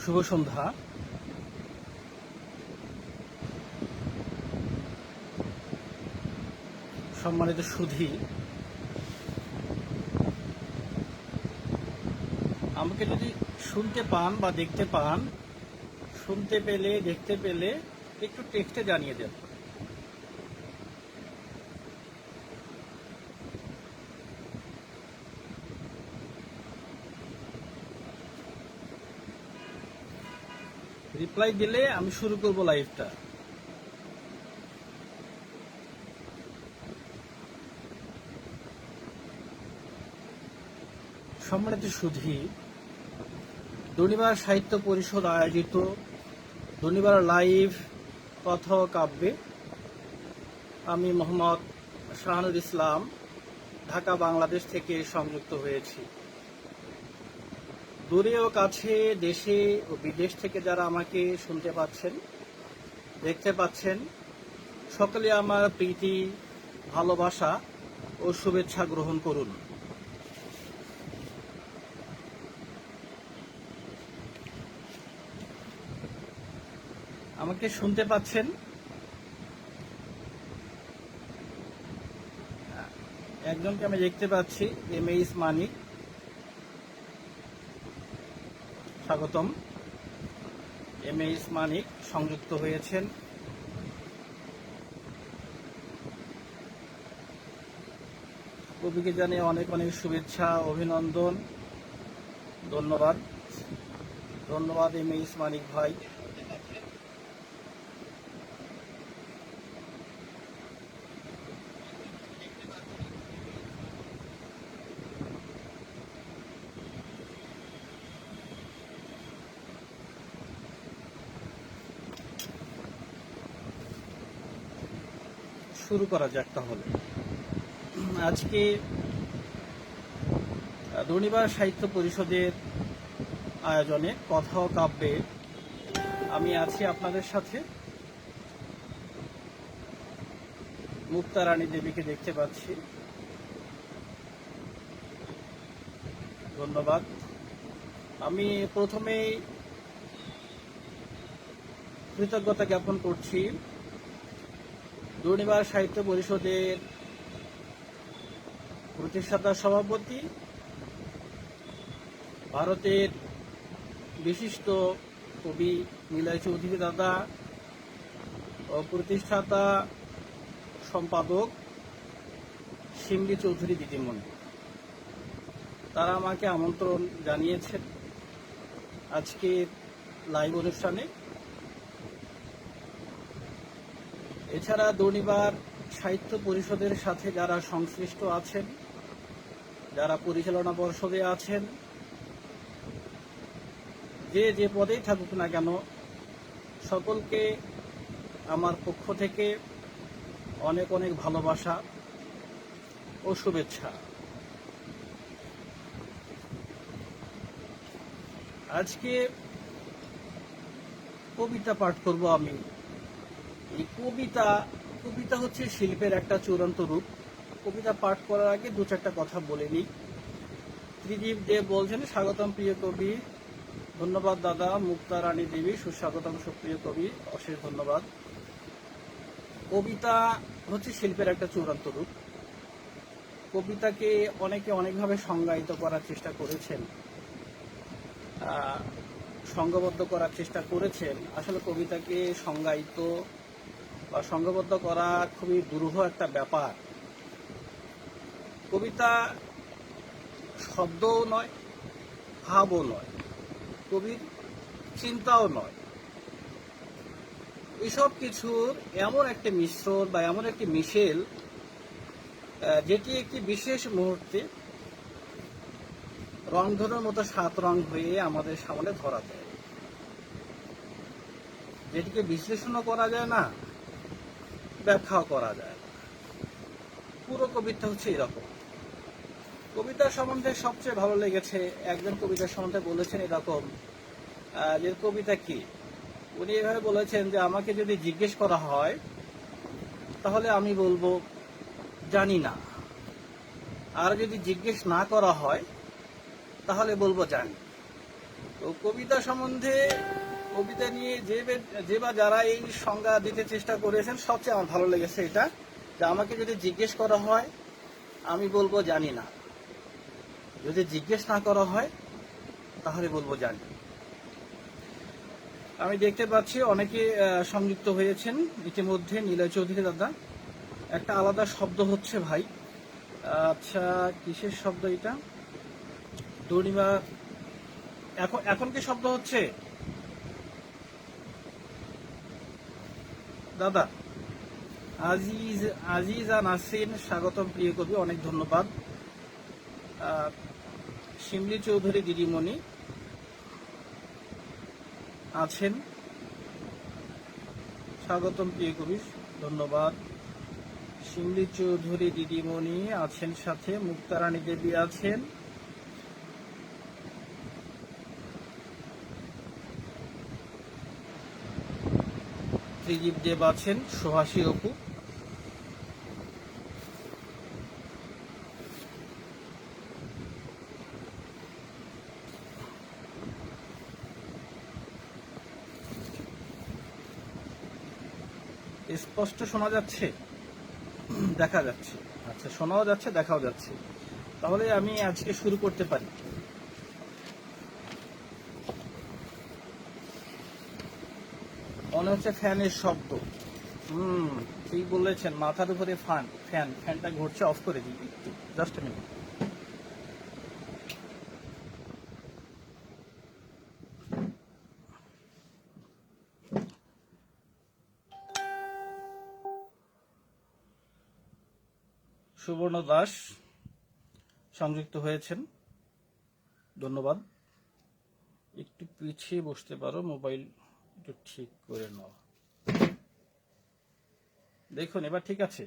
শুভ সন্ধ্যা। সম্মানিত সুধী, আমাকে যদি শুনতে পান বা দেখতে পান, শুনতে পেলে দেখতে পেলে একটু টেক্সটে জানিয়ে দেন। রিপ্লাই দিলে আমি শুরু করব লাইভটা। সম্মানিত সুধী, দনিবার সাহিত্য পরিষদ আয়োজিত দনিবার লাইভ কথা ও কাব্যে আমি মোহাম্মদ শাহানুর ইসলাম ঢাকা বাংলাদেশ থেকে সংযুক্ত হয়েছি। দূরে ও কাছে, দেশে ও বিদেশ থেকে যারা আমাকে শুনতে পাচ্ছেন, দেখতে পাচ্ছেন, সকলে আমার প্রীতি, ভালোবাসা ও শুভেচ্ছা গ্রহণ করুন। আমাকে শুনতে পাচ্ছেন? একজনকে আমি দেখতে পাচ্ছি, এমএইচ মানিক, স্বাগতম। এমএইচ মানিক সংযুক্ত হয়েছেন। কবিকে জানিয়ে অনেক অনেক শুভেচ্ছা, অভিনন্দন, ধন্যবাদ। ধন্যবাদ এমএইচ মানিক ভাই। শুরু করা যাক তাহলে। আজকে দনিবার সাহিত্য পরিষদের আয়োজনে কথা ও কাব্যে আমি আছি আপনাদের সাথে। মুক্তা রানী দেবীকে দেখতে পাচ্ছি, ধন্যবাদ। আমি প্রথমেই কৃতজ্ঞতা জ্ঞাপন করছি দনিবার সাহিত্য পরিষদের প্রতিষ্ঠাতা সভাপতি, ভারতের বিশিষ্ট কবি নিলয় চৌধুরী দাদা ও প্রতিষ্ঠাতা সম্পাদক শিমলি চৌধুরী দিদিমণি। তারা আমাকে আমন্ত্রণ জানিয়েছেন আজকের লাইভ অনুষ্ঠানে। এছাড়া দনিবার সাহিত্য পরিষদের সাথে যারা সংশ্লিষ্ট আছেন, যারা পরিচালনা পর্ষদে আছেন, যে যে পদেই থাকুক না কেন, সকলকে আমার পক্ষ থেকে অনেক অনেক ভালোবাসা ও শুভেচ্ছা। আজকে কবিতা পাঠ করব আমি। এই কবিতা হচ্ছে শিল্পের একটা চূড়ান্ত রূপ। কবিতা পাঠ করার আগে দু চারটা কথা বলে নিই। ত্রিদীপ দেব বলছেন, স্বাগতম প্রিয় কবি। ধন্যবাদ দাদা। মুক্তা রানী দেবী, সুস্বাগতম সুপ্রিয় কবি, অশেষ ধন্যবাদ। কবিতা হচ্ছে শিল্পের একটা চূড়ান্ত রূপ। কবিতাকে অনেকে অনেকভাবে সংজ্ঞায়িত করার চেষ্টা করেছেন, সংঘবদ্ধ করার চেষ্টা করেছেন। আসলে কবিতাকে সংজ্ঞায়িত বা সংঘবদ্ধ করা খুবই দুরূহ একটা ব্যাপার। কবিতা শব্দও নয়, ভাবও নয়, কবির চিন্তাও নয়। এসব কিছুর এমন একটি মিশ্রণ বা এমন একটি মিশেল, যেটি একটি বিশেষ মুহূর্তে রংধনুর মতো 7 রং হয়ে আমাদের সামনে ধরা দেয়, যেটিকে বিশ্লেষণও করা যায় না, ব্যাখ্যাও করা যায় না। পুরো কবিতা হচ্ছে এরকম। কবিতা সম্বন্ধে সবচেয়ে ভালো লেগেছে, একজন কবিতা সম্বন্ধে বলেছেন এরকম, যে কবিতা কি, উনি এভাবে বলেছেন যে আমাকে যদি জিজ্ঞেস করা হয় তাহলে আমি বলবো জানি না, আর যদি জিজ্ঞেস না করা হয় তাহলে বলবো জানি। তো কবিতা সম্বন্ধে, কবিতা নিয়ে যে বা যারা এই সংজ্ঞা দিতে চেষ্টা করেছেন, সবচেয়ে আমার ভালো লেগেছে এটা, যে আমাকে যদি জিজ্ঞেস করা হয় আমি বলবো জানি না, যদি জিজ্ঞেস না করা হয় তাহলে বলবো জানি। আমি দেখতে পাচ্ছি অনেকে সংযুক্ত হয়েছেন ইতিমধ্যে। নিলয় চৌধুরী দাদা, একটা আলাদা শব্দ হচ্ছে ভাই। আচ্ছা, কিসের শব্দ এটা? দড়িমা, এখন এখন কি শব্দ হচ্ছে দাদা? আজিজা নাসরিন, স্বাগতম প্রিয় কবি, অনেক ধন্যবাদ। শিমলি চৌধুরী দিদিমণি আছেন, স্বাগতম প্রিয় কবি, ধন্যবাদ। শিমলি চৌধুরী দিদিমণি আছেন, সাথে মুক্তারানী দেবী আছেন, ত্রিদীপ দেব আছেন, সুহাসী অপু। স্পষ্ট শোনা যাচ্ছে, দেখা যাচ্ছে? আচ্ছা, শোনাও যাচ্ছে, দেখাও যাচ্ছে। তাহলে আমি আজকে শুরু করতে পারি। মনে হচ্ছে ফ্যানের শব্দ। ঠিক বলেছেন, মাথার উপরে ফ্যানটা ঘুরছে, অফ করে দিই একটু, জাস্ট এ মিনিট। সুবর্ণ দাস সংযুক্ত হয়েছেন, ধন্যবাদ। একটু পিছিয়ে বসতে পারো, মোবাইল একটু ঠিক করে নাও। দেখুন এবার ঠিক আছে।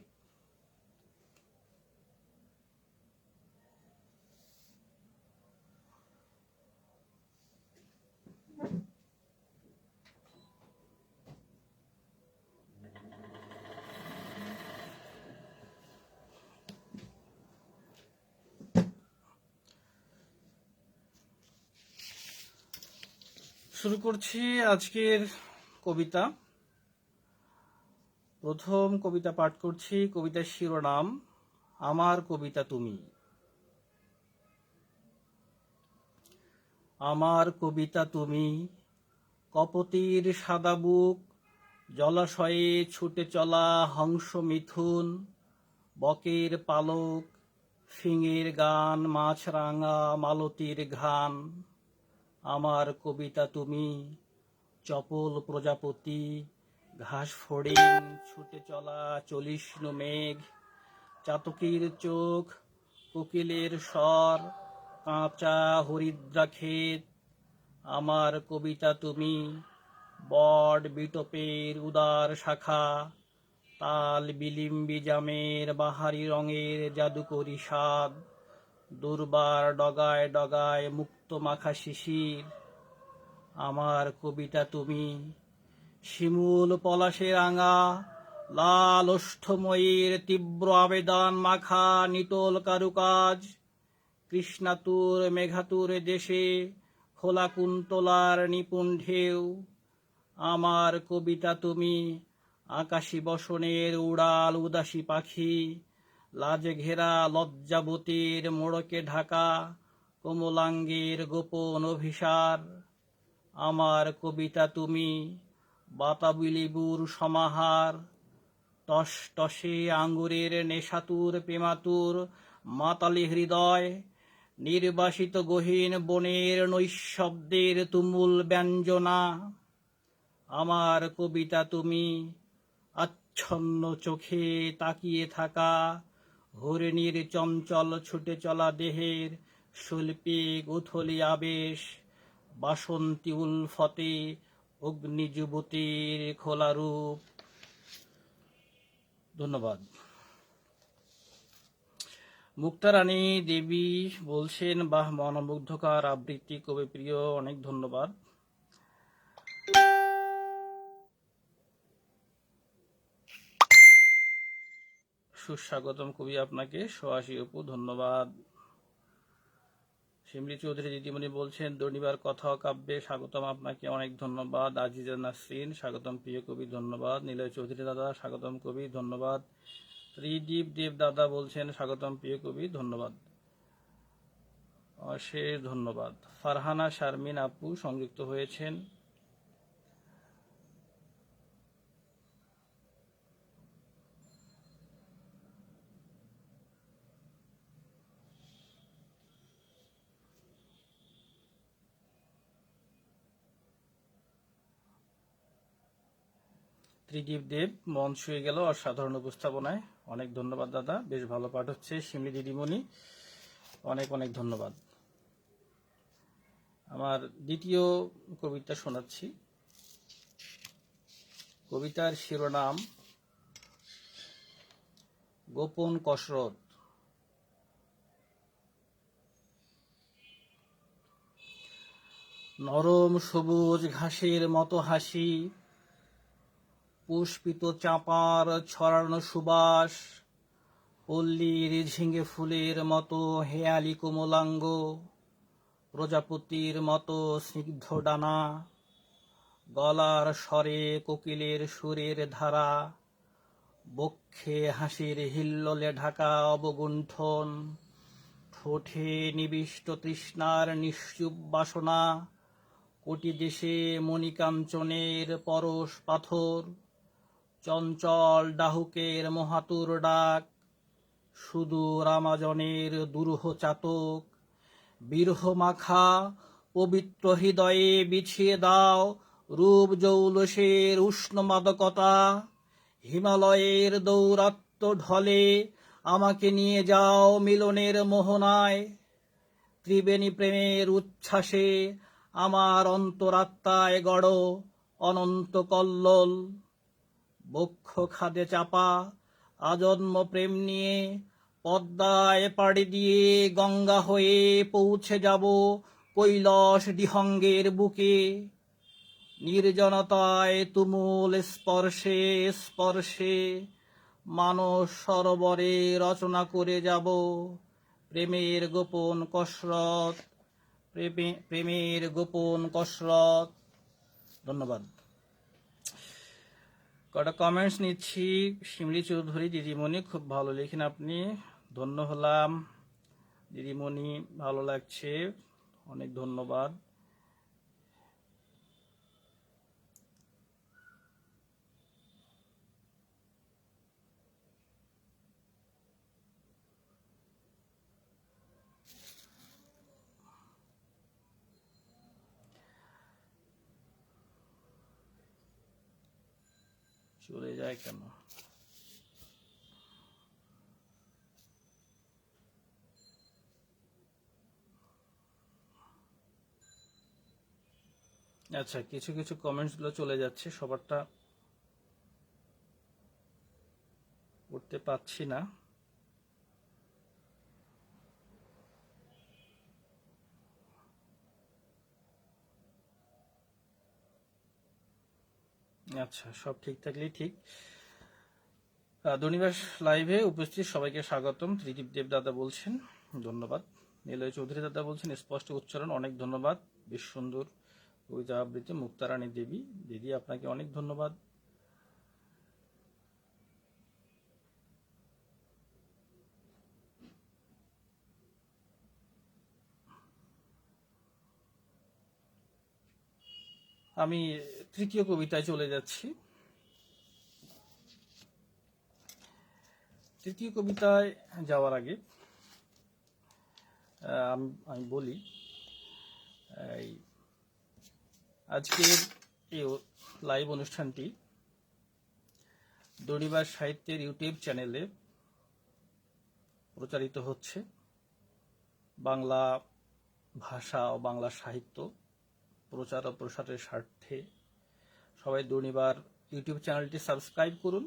শুরু করছি আজকের কবিতা। প্রথম কবিতা পাঠ করছি। কবিতার শিরোনাম আমার কবিতা তুমি। আমার কবিতা তুমি, কপতির সাদা বুক, জলাশয়ে ছুটে চলা হংস মিথুন, বকের পালক, ফিঙের গান, মাছরাঙা মালতীর ঘ্রাণ। আমার কবিতা তুমি, চপল প্রজাপতি, ঘাস ফড়িং, ছুটে চলা চলিষ্ণু মেঘ, চাতকীর চোখ, কোকিলের স্বর, কাঁচা হরিদ্রা ক্ষেত। আমার কবিতা তুমি, বট বিটপের উদার শাখা, তাল বিলিম্বি জামের বাহারি রঙের জাদুকরি স্বাদ, দুর্বার ডগায় ডগায় মুক্ত মাখা শিশির। আমার কবিতা তুমি, শিমুল পলাশে রাঙা, লাল ওষ্ঠময়ীর তীব্র আবেদন মাখা নিটোল কারুকাজ, কৃষ্ণাতুর মেঘাতুর দেশে খোলা কুন্তলার নিপুণ ঢেউ। আমার কবিতা তুমি, আকাশী বসনের উড়াল উদাসী পাখি, লাজে ঘেরা লজ্জাবতীর মোড়কে ঢাকা কোমলাঙ্গের গোপন অভিসার। আমার কবিতা তুমি, বাতাবি লেবুর সমাহার, টস টসে আঙ্গুরের নেশাতুর প্রেমাতুর মাতালি হৃদয়, নির্বাসিত গহীন বনের নৈশব্দের তুমুল ব্যঞ্জনা। আমার কবিতা তুমি, আচ্ছন্ন চোখে তাকিয়ে থাকা হরিণীর চঞ্চল ছুটে চলা দেহের শৈল্পিক উথলি আবেশ, বাসন্তী উলফতে অগ্নি যুবতীর খোলা রূপ। ধন্যবাদ। মুক্তারানী দেবী বলছেন, বাহ, মনোমুগ্ধকর আবৃত্তি কবি প্রিয়, অনেক ধন্যবাদ। সুস্বাগতম কবি আপনাকে, সোহাসী অপু, ধন্যবাদ। শিমলি চৌধুরী দিদিমণি বলছেন, দনিবার কথা ও কাব্যে স্বাগতম, আপনাকে অনেক ধন্যবাদ। আজিজা নাসরিন স্বাগতম প্রিয় কবি, ধন্যবাদ। নিলয় চৌধুরী দাদা স্বাগতম কবি, ধন্যবাদ। ত্রিদীপ দেব দাদা বলছেন স্বাগতম প্রিয় কবি, ধন্যবাদ, অশেষ ধন্যবাদ। ফারহানা শারমিন আপু সংযুক্ত হয়েছেন। ত্রিদীপ দেব মন ছুঁয়ে গেল অসাধারণ উপস্থাপনায়, অনেক ধন্যবাদ দাদা, বেশ ভালো পাঠ হচ্ছে। শিমলি দিদিমণি অনেক অনেক ধন্যবাদ। আমার দ্বিতীয় কবিতা শোনাচ্ছি। কবিতার শিরোনাম গোপন কসরত। নরম সবুজ ঘাসের মতো হাসি, পুষ্পিত চাঁপার ছড়ানো সুবাস, পল্লীর ঝিঙে ফুলের মতো হেয়ালি কোমলাঙ্গ, প্রজাপতির মতো স্নিগ্ধ ডানা, গলার স্বরে কোকিলের সুরের ধারা, বক্ষে হাসির হিল্লোলে ঢাকা অবগুণ্ঠন, ঠোঁটে নিবিষ্ট তৃষ্ণার নিশ্চুপ বাসনা, কোটি দেশে মণিকাঞ্চনের পরশ পাথর, চঞ্চল ডাহুকের মহাতুর ডাক, সুদূর আমাজনের দুরূহ চাতক, বিরহ মাখা পবিত্র হৃদয়ে বিছিয়ে দাও রূপ জৌলসের উষ্ণ মাদকতা, হিমালয়ের দৌরাত্ম্য ঢলে আমাকে নিয়ে যাও মিলনের মোহনায়, ত্রিবেণী প্রেমের উচ্ছ্বাসে আমার অন্তরাত্মায় গড় অনন্ত কল্লোল, বক্ষ খাদে চাপা আজন্ম প্রেম নিয়ে পদ্মায় পাড়ি দিয়ে গঙ্গা হয়ে পৌঁছে যাব কৈলাস ডিহঙ্গের বুকে, নির্জনতায় তুমুল স্পর্শে স্পর্শে মানস সরোবরে রচনা করে যাব প্রেমের গোপন কসরত, প্রেমের গোপন কসরত। ধন্যবাদ। কটা কমেন্টস নিচ্ছি। শিমলি চৌধুরী দিদিমণি, খুব ভালো লেখেন আপনি, ধন্য হলাম দিদিমণি, ভালো লাগছে, অনেক ধন্যবাদ। চলে যায় কেন? আচ্ছা, কিছু কিছু কমেন্টস গুলো চলে যাচ্ছে, সবারটা করতে পারছি না। আচ্ছা, সব ঠিক থাকলেই ঠিক। দনিবাস লাইভে উপস্থিত সবাইকে স্বাগতম। ত্রিদীপ দেব দাদা বলছেন ধন্যবাদ। নিলয় চৌধুরী দাদা বলছেন স্পষ্ট উচ্চারণ, অনেক ধন্যবাদ, বেশ সুন্দর কবিতা আবৃত্তি। মুক্তারানী দেবী দিদি, আপনাকে অনেক ধন্যবাদ। আমি তৃতীয় কবিতায় চলে যাচ্ছি। তৃতীয় কবিতায় যাওয়ার আগে আমি বলি, আজকের এই লাইভ অনুষ্ঠানটি দনিবার সাহিত্যের ইউটিউব চ্যানেলে প্রচারিত হচ্ছে। বাংলা ভাষা ও বাংলা সাহিত্য প্রচার ও প্রসারের স্বার্থে সবাই দনিবার ইউটিউব চ্যানেলটি সাবস্ক্রাইব করুন,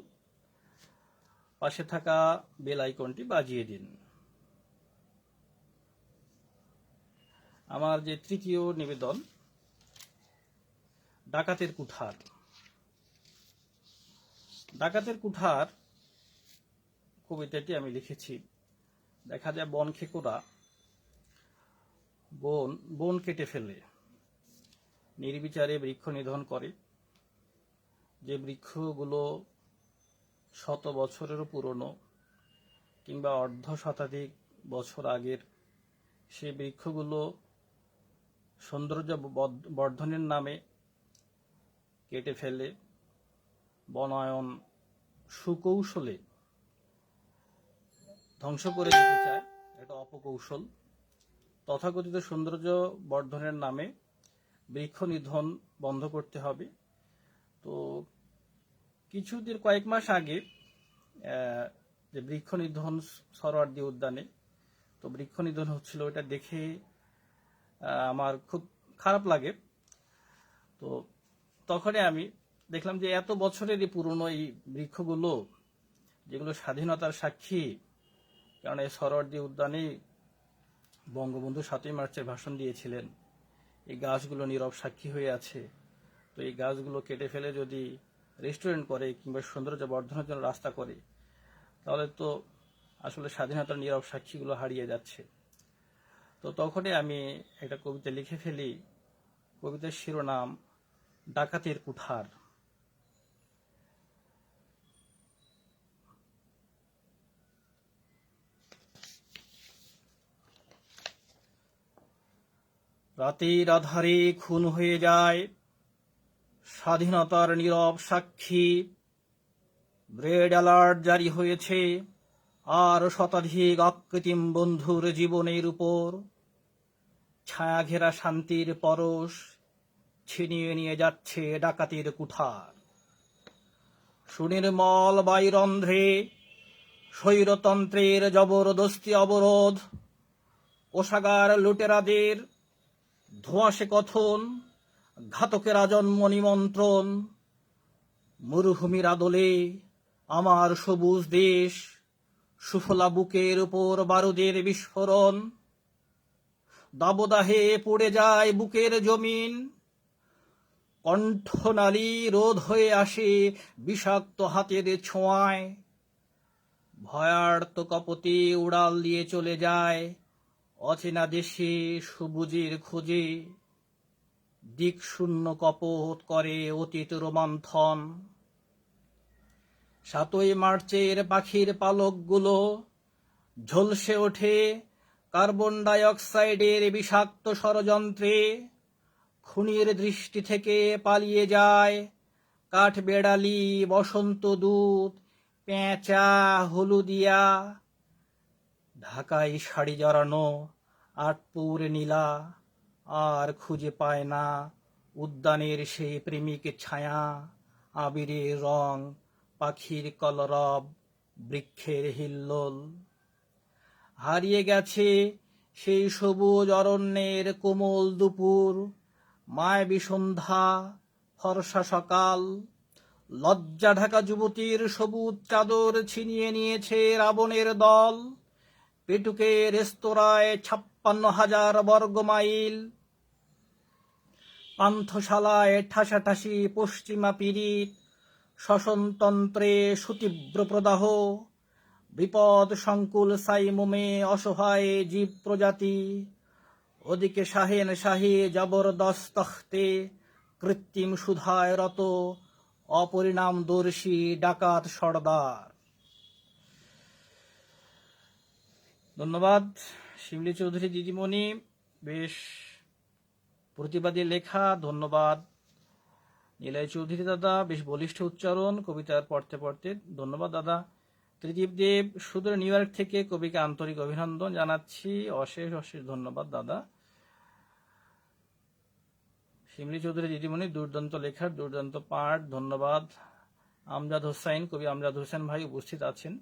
পাশে থাকা বেল আইকনটি বাজিয়ে দিন। আমার যে তৃতীয় নিবেদন, ডাকাতের কুঠার। ডাকাতের কুঠার কবিতাটি আমি লিখেছি। দেখা যায় বনখেকোরা বন বন কেটে ফেলে নির্বিচারে বৃক্ষ নিধন করে, যে বৃক্ষগুলো শত বছরেরও পুরনো কিংবা অর্ধ শতাধিক বছর আগের, সেই বৃক্ষগুলো সৌন্দর্য বর্ধনের নামে কেটে ফেলে বনায়ন সুকৌশলে ধ্বংস করে দিতে চায়। এটা অপকৌশল। তথাকথিত সৌন্দর্য বর্ধনের নামে বৃক্ষ নিধন বন্ধ করতে হবে। তো কিছুদিন কয়েক মাস আগে যে বৃক্ষ নিধন সরোয়ার্দী উদ্যানে, তো বৃক্ষ নিধন হচ্ছিল, এটা দেখে আমার খুব খারাপ লাগে। তো তখনই আমি দেখলাম যে এত বছরেরই পুরনো এই বৃক্ষগুলো, যেগুলো স্বাধীনতার সাক্ষী, কারণ এই সরোয়ার্দী উদ্যানে বঙ্গবন্ধু ৭ই মার্চের ভাষণ দিয়েছিলেন, এই গাছগুলো নীরব সাক্ষী হয়ে আছে। তো এই গাছগুলো কেটে ফেলে যদি রেস্টুরেন্ট করে কিংবা সৌন্দর্য বর্ধনের জন্য রাস্তা করে, তাহলে তো আসলে স্বাধীনতার নীরব সাক্ষীগুলো হারিয়ে যাচ্ছে। তো তখনই আমি একটা কবিতা লিখে ফেলি। কবিতার শিরোনাম ডাকাতের কুঠার। রাতের আধারে খুন হয়ে যায় স্বাধীনতার নীরব সাক্ষী। রেড অ্যালার্ট জারি হয়েছে আর শতাধিক অকৃত্রিম বন্ধুর জীবনের উপর। ছায়া ঘেরা শান্তির পরশ ছিনিয়ে নিয়ে যাচ্ছে ডাকাতির কুঠার। সুনির্মল বাইরন্ধ্রে স্বৈরতন্ত্রের জবরদস্তি অবরোধ, কোষাগার লুটেরাদের ধোঁয়াশে কথন, ঘাতকেরা জন্ম নিমন্ত্রণ। মরুভূমির আদলে আমার সবুজ দেশ, সুফলা বুকের উপর বারুদের বিস্ফোরণ। দাবদাহে পড়ে যায় বুকের জমিন, কণ্ঠনালী রোধ হয়ে আসে বিষাক্ত হাতের ছোঁয়ায়। ভয়ার্ত কপতি উড়াল দিয়ে চলে যায় অচেনা দেশে সবুজের খোঁজে। দিক শূন্য কপট করে অতীত রোমন্থন। ৭ই মার্চের পাখির পালকগুলো ঝলসে ওঠে কার্বন ডাই অক্সাইডের বিষাক্ত ষড়যন্ত্রে। খুনির দৃষ্টি থেকে পালিয়ে যায় কাঠবেড়ালি, বসন্ত দূত, পেঁচা, হলুদিয়া। ঢাকায় শাড়ি জড়ানো আটপুর নীলা আর খুঁজে পায় না উদ্যানের সেই প্রেমিক ছায়া। আবিরের রং, পাখির কলরব, বৃক্ষের হিল্লোল। হারিয়ে গেছে সেই সবুজ অরণ্যের কোমল দুপুর, মায়াবী সন্ধ্যা, ফর্সা সকাল। লজ্জা ঢাকা যুবতীর সবুজ চাদর ছিনিয়ে নিয়েছে রাবণের দল। পেটুকে রেস্তোরাঁয় ৫৬,০০০ বর্গমাইল, পান্থশালায় ঠাসাঠাসি পশ্চিমা পীড়িত। শ্বসনতন্ত্রে সুতীব্র প্রদাহ, বিপদ সংকুল সাইমুমে অসহায় জীব প্রজাতি। ওদিকে শাহেন শাহী জবরদস্ত তখ্তে কৃত্রিম সুধায় রত অপরিণামদর্শী ডাকাত সর্দার। ধন্যবাদ শিমলি চৌধুরী দিদিমণি, বেশ প্রতিবাদী লেখা। ধন্যবাদ নীলাই চৌধুরী দাদা, বেশ বলিষ্ঠ উচ্চারণ কবিতার পড়তে পড়তে। ধন্যবাদ দাদা। ত্রিদীপ দেব সুদূর নিউ ইয়র্ক থেকে কবিকে আন্তরিক অভিনন্দন জানাচ্ছি। অশেষ অশেষ ধন্যবাদ দাদা। শিমলি চৌধুরী দিদিমণি, দুর্দান্ত লেখার দুর্দান্ত পাঠ। ধন্যবাদ। আমজাদ হোসাইন, কবি আমজাদ হোসেন ভাই উপস্থিত আছেন।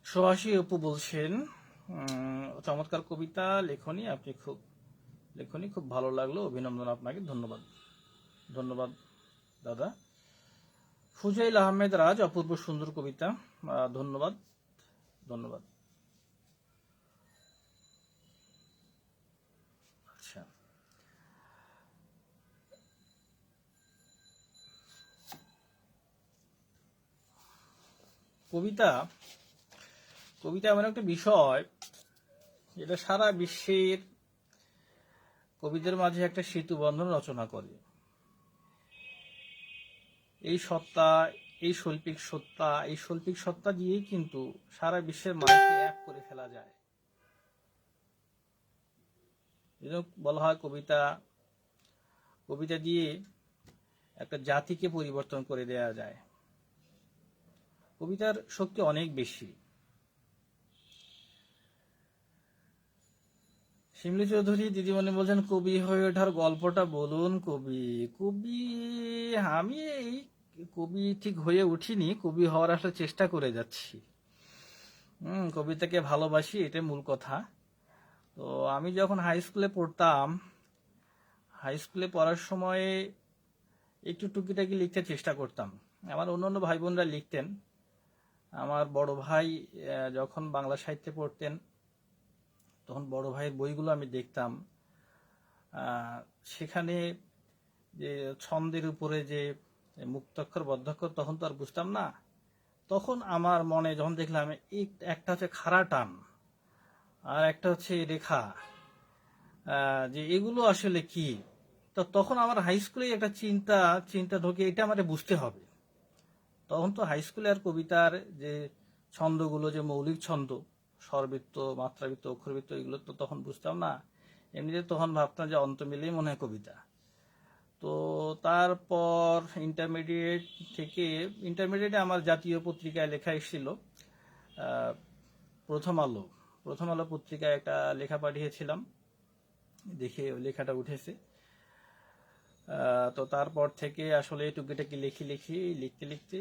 সুহাসী অপু বলছেন, চমৎকার কবিতা লেখনী, আপনি খুব লেখনী খুব ভালো লাগলো, অভিনন্দন আপনাকে। ধন্যবাদ ধন্যবাদ। দাদা। ফুজাইল আহমেদ রাজ, অপূর্ব সুন্দর কবিতা, ধন্যবাদ ধন্যবাদ। আচ্ছা, কবিতা কবিতা এমন একটা বিষয়, এটা সারা বিশ্বের কবিদের মাঝে একটা সেতু বন্ধন রচনা করে। এই সত্তা, এই শৈল্পিক সত্তা দিয়েই কিন্তু সারা বিশ্বের মানুষকে এক করে ফেলা যায়। বলা হয় কবিতা দিয়ে একটা জাতিকে পরিবর্তন করে দেয়া যায়। কবিতার শক্তি অনেক বেশি। শিমলি চৌধুরী দিদিমণি বলছেন কবি হয়ে ওঠার গল্পটা বলুন। কবি আমি এই কবি ঠিক হয়ে উঠিনি, কবি হওয়ার আসলে চেষ্টা করে যাচ্ছি। কবিতাকে ভালোবাসি, এটা মূল কথা। তো আমি যখন হাই স্কুলে পড়তাম, হাই স্কুলে পড়ার সময় একটু টুকিটাকি লিখতে চেষ্টা করতাম। আমার অন্যান্য ভাই বোনরা লিখতেন। আমার বড় ভাই যখন বাংলা সাহিত্যে পড়তেন, তখন বড় ভাইয়ের বইগুলো আমি দেখতাম। সেখানে যে ছন্দের উপরে যে মুক্তাক্ষর বদ্ধাক্ষর, তখন তো আর বুঝতাম না। তখন আমার মনে যখন দেখলাম একটা হচ্ছে খাড়া টান আর একটা হচ্ছে রেখা, যে এগুলো আসলে কি, তো তখন আমার হাই স্কুলে একটা চিন্তা ঢোকে, এটা আমাদের বুঝতে হবে। তখন তো হাই স্কুলে আর কবিতার যে ছন্দগুলো, যে মৌলিক ছন্দ, স্বরবৃত্ত, মাত্রাবৃত্ত, অক্ষরবৃত্ত, এগুলো তো তখন বুঝতাম না। এমনিতে তখন ভাবতাম যে অন্ত মিলেই মনে হয় কবিতা। তো তারপর ইন্টারমিডিয়েটে আমার জাতীয় পত্রিকায় লেখা এসেছিল। প্রথম আলো পত্রিকায় একটা লেখা পাঠিয়েছিলাম, দেখে ওই লেখাটা উঠেছে। তো তারপর থেকে আসলে টুকিটাকি লিখতে লিখতে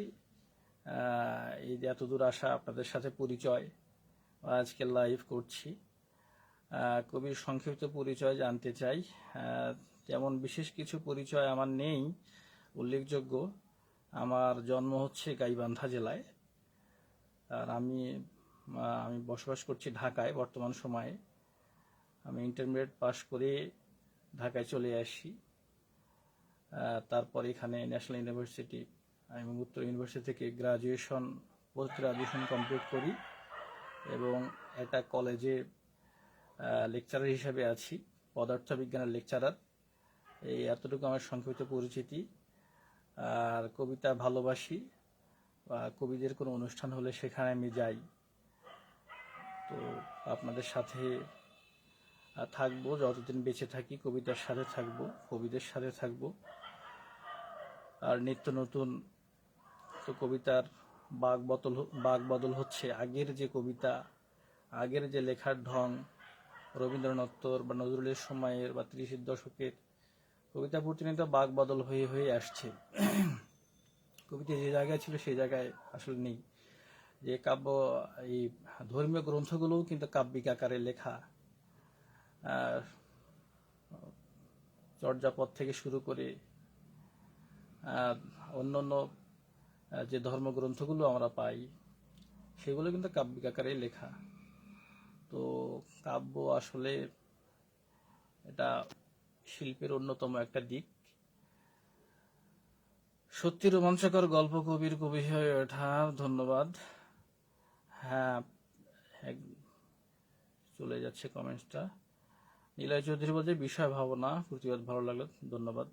এই যে এতদূর আসা, আপনাদের সাথে পরিচয়, আজকে লাইভ করছি। কবির সংক্ষিপ্ত পরিচয় জানতে চাই। তেমন বিশেষ কিছু পরিচয় আমার নেই উল্লেখযোগ্য। আমার জন্ম হচ্ছে গাইবান্ধা জেলায়, আর আমি বসবাস করছি ঢাকায় বর্তমান সময়ে। আমি ইন্টারমিডিয়েট পাশ করে ঢাকায় চলে আসি। তারপর এখানে ন্যাশনাল ইউনিভার্সিটি, আমি উত্তর ইউনিভার্সিটি থেকে পোস্ট গ্রাজুয়েশন কমপ্লিট করি এবং একটা কলেজে লেকচারার হিসেবে আছি, পদার্থবিজ্ঞানের লেকচারার। এই এতটুকু আমার সংক্ষিপ্ত পরিচিতি। আর কবিতা ভালোবাসি, বা কবিদের কোনো অনুষ্ঠান হলে সেখানে আমি যাই। তো আপনাদের সাথে থাকবো, যতদিন বেঁচে থাকি কবিতার সাথে থাকবো, কবিদের সাথে থাকবো। আর নিত্য নতুন তো কবিতার বাক বদল হচ্ছে। আগের যে কবিতা, আগের যে লেখার ঢং, রবীন্দ্রনাথর বা নজরুলের সময়ের বা 30-এর দশকের কবিতা প্রতিনিয়ত বাক বদল হয়ে হয়ে আসছে। কবিতা যে জায়গায় ছিল সেই জায়গায় আসলে নেই। যে কাব্য, এই ধর্মীয় গ্রন্থগুলোও কিন্তু কাব্যিক আকারে লেখা। চর্যাপদ থেকে শুরু করে অন্যান্য যে ধর্মগ্রন্থগুলো আমরা পাই, সেগুলো কিন্তু কাব্যিক আকারে লেখা। তো কাব্য আসলে এটা শিল্পের অন্যতম একটা দিক। সত্যি রোমাঞ্চকর গল্প, কবি হয়ে ওঠা, ধন্যবাদ। হ্যাঁ, চলে যাচ্ছে কমেন্টসটা। নীলয় চৌধুরী বলছে বিষয় ভাবনা, প্রতিবাদ ভালো লাগলো, ধন্যবাদ।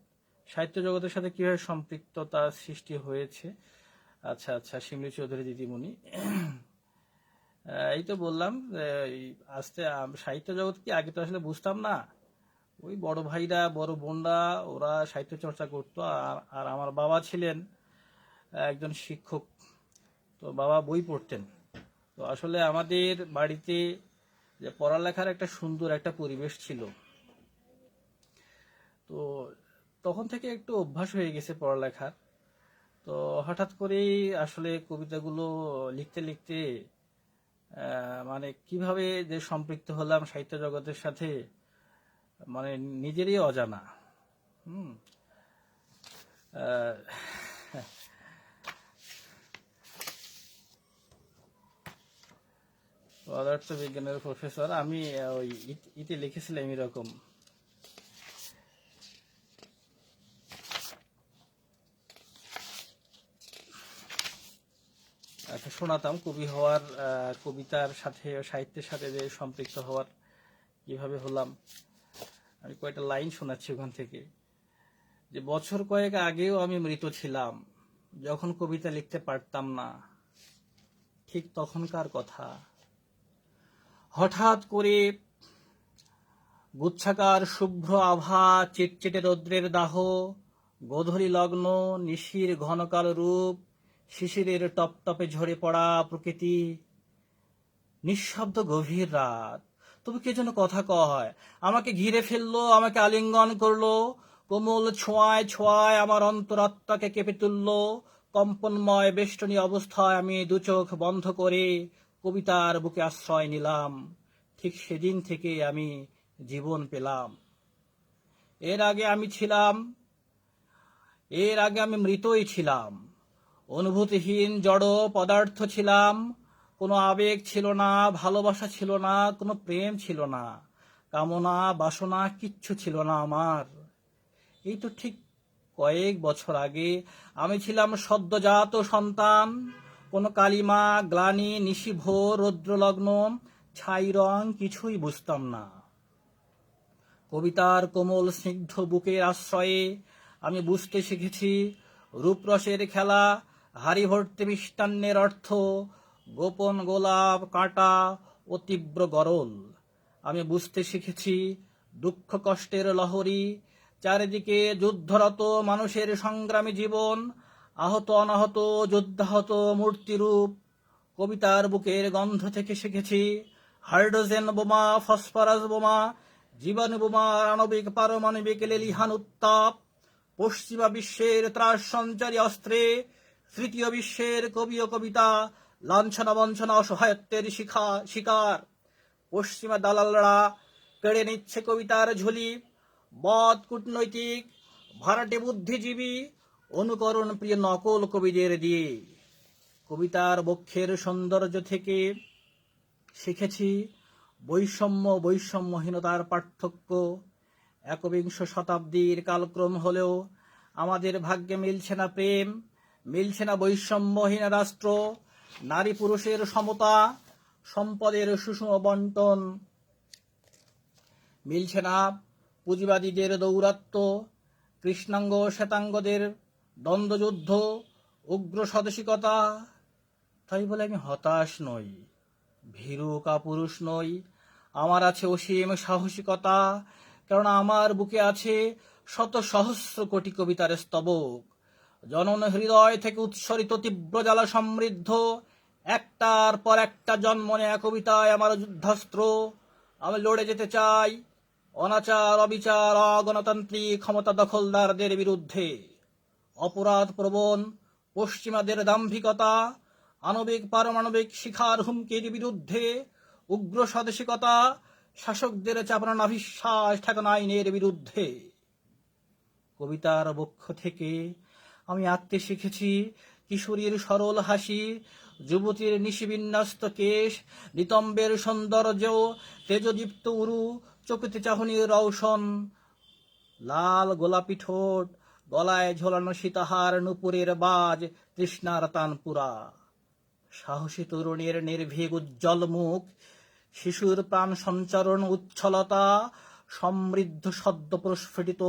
সাহিত্য জগতের সাথে কিভাবে সম্পৃক্ততা সৃষ্টি হয়েছে? আচ্ছা, শিমলি চৌধুরী দিদিমণি, এই তো বললাম, আস্তে সাহিত্য জগৎ কি আগে তো আসলে বুঝতাম না। ওই বড় ভাইরা, বড় বোনরা, ওরা সাহিত্য চর্চা করতো, আর আমার বাবা ছিলেন একজন শিক্ষক, তো বাবা বই পড়তেন। তো আসলে আমাদের বাড়িতে যে পড়ালেখার একটা সুন্দর একটা পরিবেশ ছিল। তো তখন থেকে একটু অভ্যাস হয়ে গেছে পড়ালেখার। তো হঠাৎ করেই আসলে কবিতাগুলো লিখতে লিখতে মানে কিভাবে যে সম্পৃক্ত হলাম সাহিত্য জগতের সাথে, মানে নিজেরই অজানা। আহ, পদার্থবিজ্ঞানের প্রফেসর আমি, ওই ইতে লিখেছিলাম এরকম। আচ্ছা, শোনাতাম কবি হওয়ার, কবিতার সাথে সাহিত্যের সাথে যে সম্পৃক্ত হওয়ার কিভাবে হলাম। আমি কয়েকটা লাইন শোনাচ্ছি ওখান থেকে। যে বছর কয়েক আগেও আমি মৃত ছিলাম, যখন কবিতা লিখতে পারতাম না, ঠিক তখনকার কথা। হঠাৎ করে গুচ্ছাকার শুভ্র আভা, চিটচিটে রৌদ্রের দাহ, গোধূলি লগ্ন, নিশির ঘনকাল রূপ, শিশিরের টপটপে ঝরে পড়া প্রকৃতি, নিঃশব্দ গভীর রাত। তবু কে যেন কথা কয়, আমাকে ঘিরে ফেললো, আমাকে আলিঙ্গন করলো, কোমল ছোঁয়ায় ছোঁয়ায় আমার অন্তরাত্মাকে কেঁপে তুললো। কম্পনময় বেষ্টনী অবস্থায় আমি দু চোখ বন্ধ করে কবিতার বুকে আশ্রয় নিলাম। ঠিক সেদিন থেকে আমি জীবন পেলাম। এর আগে আমি ছিলাম, এর আগে আমি মৃতই ছিলাম, অনুভূতিহীন জড় পদার্থ ছিলাম। কোনো আবেগ ছিল না, ভালোবাসা ছিল না, কোনো প্রেম ছিল না, কামনা বাসনা কিচ্ছু ছিল না আমার। এই তো ঠিক কয়েক বছর আগে আমি ছিলাম সদ্যজাত সন্তান। কোনো কালিমা, গ্লানি, নিশিভোর, রৌদ্রলগ্ন, ছাই রং কিছুই বুঝতাম না। কবিতার কোমল স্নিগ্ধ বুকের আশ্রয়ে আমি বুঝতে শিখেছি রূপরসের খেলা, হাড়ি ভর্তি মিষ্টান্নের অর্থ, গোপন গোলাপ, কাঁটা ও তীব্র গরল। আমি বুঝতে শিখেছি দুঃখ কষ্টের লহরী, চারিদিকে যুদ্ধরত মানুষের সংগ্রামী জীবন, আহত অনাহত যুদ্ধাহত মূর্তিরূপ। কবিতার বুকের গন্ধ থেকে শিখেছি হাইড্রোজেন বোমা, ফসফরাস বোমা, জীবাণু বোমা, আণবিক পারমাণবিক লেলিহান উত্তাপ। পশ্চিমা বিশ্বের ত্রাস সঞ্চারী অস্ত্রে তৃতীয় বিশ্বের কবি ও কবিতা লাঞ্ছনা বঞ্চনা অসহায়ত্বের শিকার। পশ্চিমা দালালরা কেড়ে নিচ্ছে কবিতার ঝুলি, বদ কূটনৈতিক, ভাড়াটে বুদ্ধিজীবী, অনুকরণ প্রিয় নকল কবিদের দিয়ে। কবিতার বক্ষের সৌন্দর্য থেকে শিখেছি বৈষম্যহীনতার পার্থক্য। একবিংশ শতাব্দীর কালক্রম হলেও আমাদের ভাগ্যে মিলছে না প্রেম, মিলছে না বৈষম্যহীন রাষ্ট্র, নারী পুরুষের সমতা, সম্পদের সুষম বন্টন, মিলছে না পুঁজিবাদীদের দৌরাত্ম্য, কৃষ্ণাঙ্গ শ্বেতাঙ্গদের দ্বন্দ্বযুদ্ধ, উগ্র স্বদেশিকতা। তাই বলে আমি হতাশ নই, ভীরু কাপুরুষ নই। আমার আছে অসীম সাহসিকতা, কেননা আমার বুকে আছে শত সহস্র কোটি কবিতার স্তবক। জনন হৃদয় থেকে উৎসরিত তীব্র জ্বালা সমৃদ্ধ একটার পর একটা জন্ম নেয়া কবিতায় আমার যুদ্ধাস্ত্র। আমি লড়ে যেতে চাই অনাচার, অবিচার, অগণতান্ত্রিক ক্ষমতা দখলদারদের বিরুদ্ধে, অপরাধ প্রবণ পশ্চিমাদের দাম্ভিকতা, আণবিক পারমাণবিক শিখার হুমকির বিরুদ্ধে, উগ্র স্বদেশিকতা, শাসকদের চাপানো নাভিশ্বাস ঠেকানো আইনের বিরুদ্ধে। কবিতার বক্ষ থেকে আমি আঁকতে শিখেছি কিশোরীর সরল হাসি, যুবতীর নিশিবিন্যস্ত কেশ, নিতম্বের সৌন্দর্য, তেজদীপ্ত উরু, চকিতে চাহনির রৌশন, লাল গোলাপি ঠোঁট, গলায় ঝোলানো সীতাহার, নুপুরের বাজ, তৃষ্ণার তানপুরা। সাহসী তরুণীর নির্ভীক উজ্জ্বল মুখ, শিশুর প্রাণ সঞ্চারণ উচ্ছলতা, সমৃদ্ধ সদ্য প্রস্ফুটিত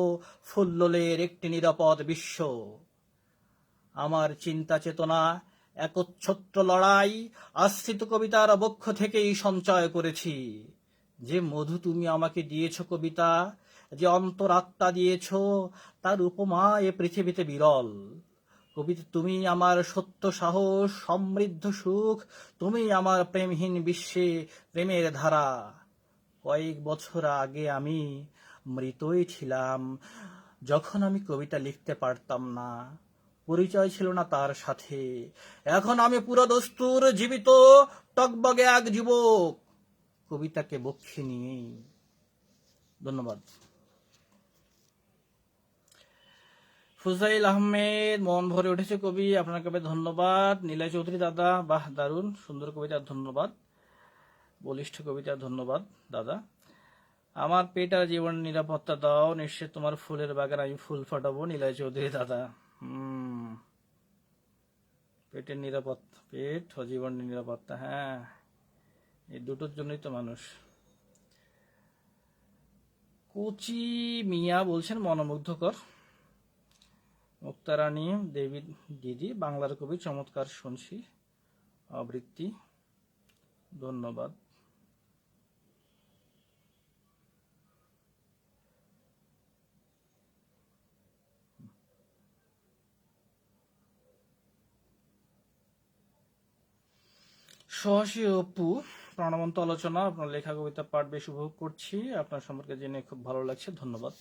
ফুল্ললের একটি নিরাপদ বিশ্ব। আমার চিন্তা চেতনা একচ্ছত্র লড়াই আশ্রিত কবিতার বক্ষ থেকেই সঞ্চয় করেছি। যে মধু তুমি আমাকে দিয়েছ কবিতা, যে অন্তরাত্মা দিয়েছ, তার উপমা এ পৃথিবীতে বিরল। কবিতা তুমি আমার সত্য সাহস, সমৃদ্ধ সুখ, তুমি আমার প্রেমহীন বিশ্বে প্রেমের ধারা। কয়েক বছর আগে আমি মৃতই ছিলাম, যখন আমি কবিতা লিখতে পারতাম না, পরিচয় ছিল না তার সাথে। এখন আমি পুরো দস্তুর জীবিত টকবগে এক যুবক, কবিতাকে বক্ষে নিয়েই। ধন্যবাদ। ফুজাইল আহমেদ, মন ভরে উঠেছে কবি, আপনার কবে ধন্যবাদ। নীলয় চৌধুরী দাদা, বাহ দারুণ সুন্দর কবিতা, ধন্যবাদ। বলিষ্ঠ কবিতা, ধন্যবাদ দাদা। আমার পেট আর জীবনের নিরাপত্তা দাও, নিশ্চয় তোমার ফুলের বাগান আমি ফুল ফাটাবো। নীলয় চৌধুরী দাদা। পেটের নিরাপত্তা, পেট ও জীবনের নিরাপত্তা, হ্যাঁ, এই দুটোর জন্যই তো মানুষ। কুচি মিয়া বলছেন মনোমুগ্ধকর। মুক্তারানী দেবী দিদি, বাংলার কবি, চমৎকার শুনছি আবৃত্তি, ধন্যবাদ। সহসী অপু, প্রাণবন্ত আলোচনা, আপনার লেখা কবিতা পাঠ বেশ উপভোগ করছি, আপনার সম্পর্কে জেনে খুব ভালো লাগছে, ধন্যবাদ।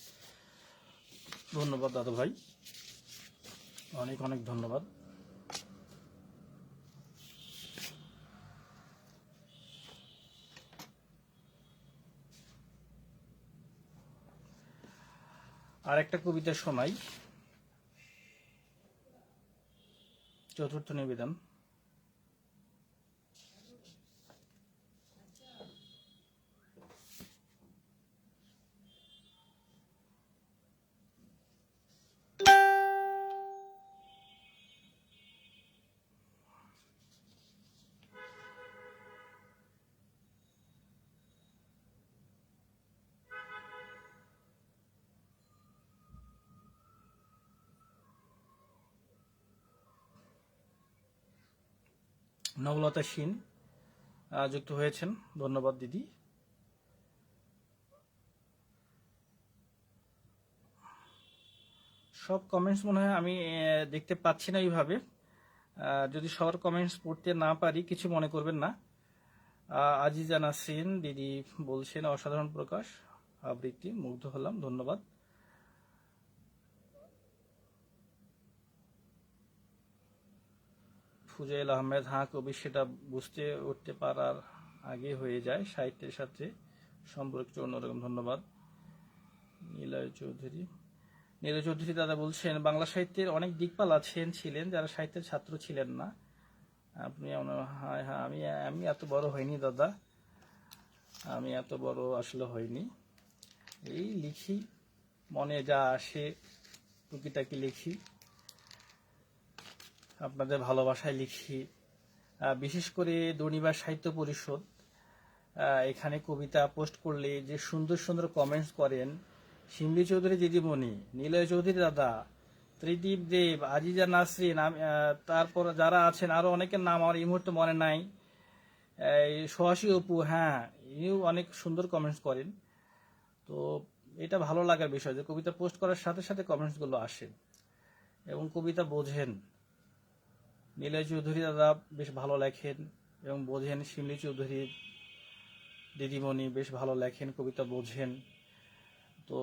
ধন্যবাদ দাদা ভাই, অনেক অনেক ধন্যবাদ। আর একটা কবিতা শোনাই, চতুর্থ নিবেদন। নবলতা সিন যুক্ত হয়েছেন, ধন্যবাদ দিদি। সব কমেন্টস মনে হয় আমি দেখতে পাচ্ছি না এইভাবে, যদি সবার কমেন্টস পড়তে না পারি কিছু মনে করবেন না। আজিজা নাসরিন দিদি বলছেন অসাধারণ প্রকাশ আবৃত্তি, মুগ্ধ হলাম, ধন্যবাদ। ফুজাইল আহমেদ, হ্যাঁ কবি সেটা বুঝতে উঠতে পারার আগে হয়ে যায়, সাহিত্যের সাথে সম্পর্ক অন্যরকম, ধন্যবাদ। নীলয় চৌধুরী, নীলয় চৌধুরী দাদা বলছেন বাংলা সাহিত্যের অনেক দিকপাল ছিলেন যারা সাহিত্যের ছাত্র ছিলেন না। আপনি, হ্যাঁ হ্যাঁ, আমি এত বড় হইনি দাদা, আমি এত বড় আসলে হইনি, এই লিখি, মনে যা আসে টুকিটাকি লিখি, আপনাদের ভালোবাসায় লিখি। বিশেষ করে দনিবার সাহিত্য পরিষদ, এখানে কবিতা পোস্ট করলে যে সুন্দর সুন্দর কমেন্টস করেন, শিমলি চৌধুরী দিদিমণি, নীলয় চৌধুরী দাদা, ত্রিদীপ দেব, আজিজা নাসরিন, তারপর যারা আছেন আরো অনেকের নাম আমার এই মুহূর্তে মনে নাই, সোহাসী অপু, হ্যাঁ ইনিও অনেক সুন্দর কমেন্টস করেন। তো এটা ভালো লাগার বিষয় যে কবিতা পোস্ট করার সাথে সাথে কমেন্টসগুলো আসে এবং কবিতা বোঝেন। নীলয় চৌধুরী দাদা বেশ ভালো লেখেন এবং বোঝেন, শিমলি চৌধুরী দিদিমণি বেশ ভালো লেখেন, কবিতা বোঝেন। তো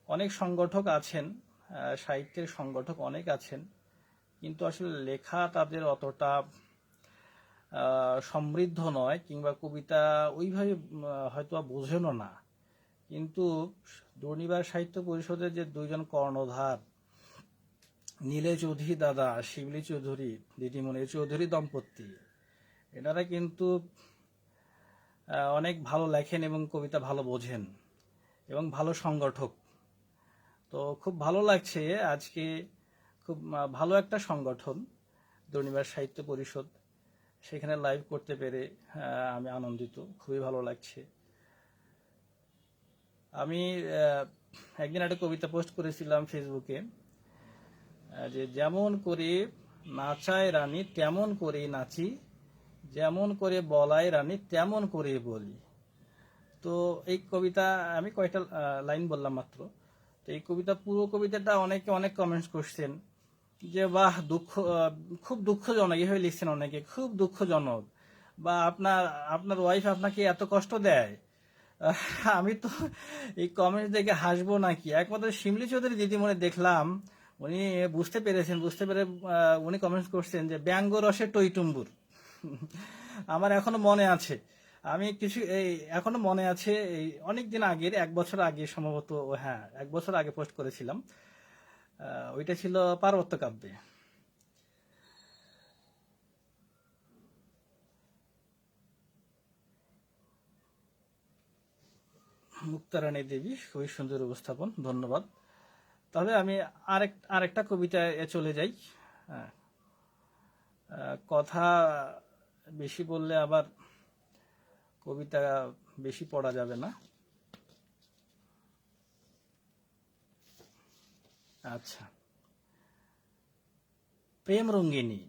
অনেক সংগঠক আছেন, সাহিত্যের সংগঠক অনেক আছেন, কিন্তু আসলে লেখা তাদের অতটা সমৃদ্ধ নয়, কিংবা কবিতা ওইভাবে হয়তো বোঝেনও না। কিন্তু দুর্নিবার সাহিত্য পরিষদের যে দুইজন কর্ণধার, নীলয় চৌধুরী দাদা, শিবলি চৌধুরী দিদিমণি চৌধুরী দম্পতি, এনারা কিন্তু অনেক ভালো লেখেন এবং কবিতা ভালো বোঝেন এবং ভালো সংগঠক। তো খুব ভালো লাগছে আজকে, খুব ভালো একটা সংগঠন দুর্নিবার সাহিত্য পরিষদ, সেখানে লাইভ করতে পেরে আমি আনন্দিত, খুবই ভালো লাগছে। আমি একদিন একটা কবিতা পোস্ট করেছিলাম ফেসবুকে, যে যেমন করে নাচায় রানী তেমন করে নাচি, যেমন করে বলায় রানী তেমন করে বলি। তো এই কবিতা আমি কয়েকটা লাইন বললাম মাত্র, তো এই কবিতা, পুরো কবিতাটা অনেকে অনেক কমেন্টস করছেন যে বাহ, খুব দুঃখজনক, এভাবে লিখছেন অনেকে, খুব দুঃখজনক, বা আপনার ওয়াইফ আপনাকে এত কষ্ট দেয়। আমি তো এই কমেন্ট দেখে হাসবো নাকি, একমাত্র শিমলি চৌধুরী দিদিমণি দেখলাম উনি বুঝতে পেরে উনি কমেন্টস করছেন যে ব্যঙ্গ রসে টইটুম্বুর। আমার এখনো মনে আছে, এখনো মনে আছে, এই অনেকদিন আগের, 1 বছর আগে সম্ভবত, হ্যাঁ 1 বছর আগে পোস্ট করেছিলাম। ওইটা ছিল পার্বত্য কাব্যে। মুক্তারানী দেবী, খুবই সুন্দর উপস্থাপন, ধন্যবাদ। তবে আমি আরেকটা কবিতায় চলে যাই। হ্যাঁ, কথা বেশি বললে আবার কবিতা বেশি পড়া যাবে না। আচ্ছা, প্রেম রঙ্গিনী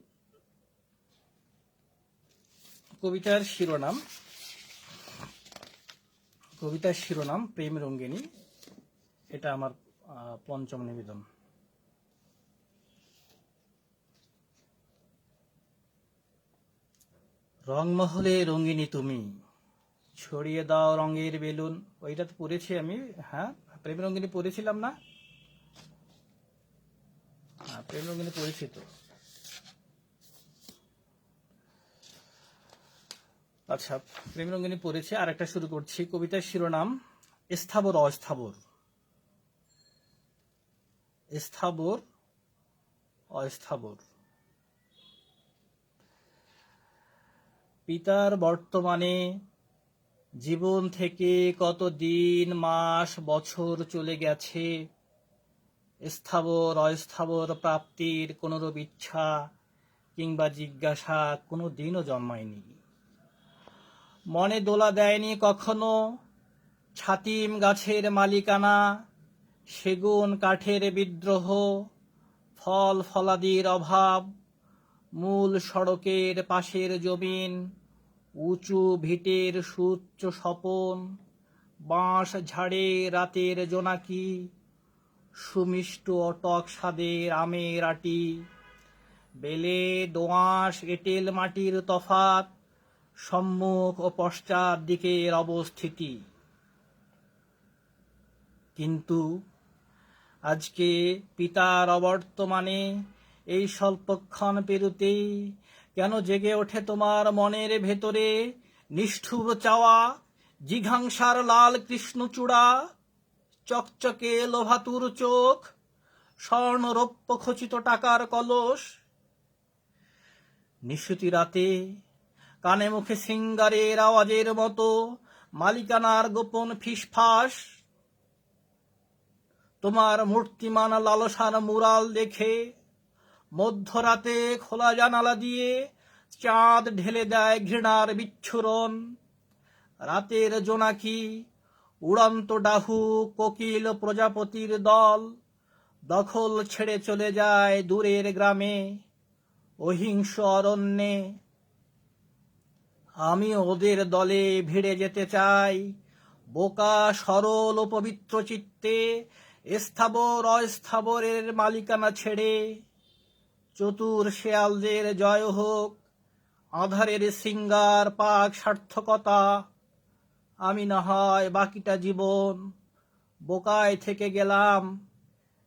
কবিতার শিরোনাম প্রেম রঙ্গিনী। এটা আমার পঞ্চম নিবেদন। রংমহলে রঙ্গিনী তুমি, ছড়িয়ে দাও রঙের বেলুন। ওইটা তো পড়েছি আমি। হ্যাঁ, প্রেম রঙ্গিনী পড়েছিলাম না? হ্যাঁ, প্রেম রঙ্গিনী পড়েছি তো। আচ্ছা, প্রেম রঙ্গিনী পড়েছি। আর একটা শুরু করছি। কবিতার শিরোনাম স্থাবর অস্থাবর। স্থাবর অস্থাবর। পিতার বর্তমানে জীবন থেকে কত দিন মাস বছর চলে গেছে, স্থাবর অস্থাবর প্রাপ্তির কোনরূপ ইচ্ছা কিংবা জিজ্ঞাসা কোনো দিনও জন্মায়নি। মনে দোলা দেয়নি কখনো ছাতিম গাছের মালিকানা, সেগুন কাঠের বিদ্রোহ, ফল ফলাদির অভাব, মূল সড়কের পাশের জমিন, উঁচু ভিটের সুউচ্চ স্বপন, বাঁশ ঝাড়ে রাতের জোনাকি, সুমিষ্ট টক স্বাদের আমের আটি, বেলে দোআঁশ এঁটেল মাটির তফাত, সম্মুখ ও পশ্চাৎ দিকের অবস্থিতি। কিন্তু আজকে পিতার অবর্তমানে এই স্বল্পক্ষণ পেরুতেই কেন জেগে ওঠে তোমার মনের ভেতরে নিষ্ঠুর চাওয়া, জিঘাংসার লাল কৃষ্ণচূড়া, চকচকে লোভাতুর চোখ, স্বর্ণরৌপ্য খচিত টাকার কলস। নিশুতি রাতে কানে মুখে সিঙ্গারের আওয়াজের মতো মালিকানার গোপন ফিসফাস। তোমার মূর্তিমান লালসার মুরাল দেখে মধ্যরাতে খোলা জানালা দিয়ে চাঁদ ঢেলে দেয় ঘৃণার বিচ্ছুরণ। রাতের জোনাকি, উড়ন্ত ডাহু, কোকিল প্রজাপতির দল দখল ছেড়ে চলে যায় দূরের গ্রামে, অহিংস অরণ্যে। আমি ওদের দলে ভিড়ে যেতে চাই, বোকা সরল ও পবিত্র চিত্তে স্থাবর অস্থাবরের মালিকানা ছেড়ে। চতুর শেয়ালদের জয় হোক, আধারের সিঙ্গার পাক সার্থকতা। আমি না হয় বাকিটা জীবন বোকায় থেকে গেলাম,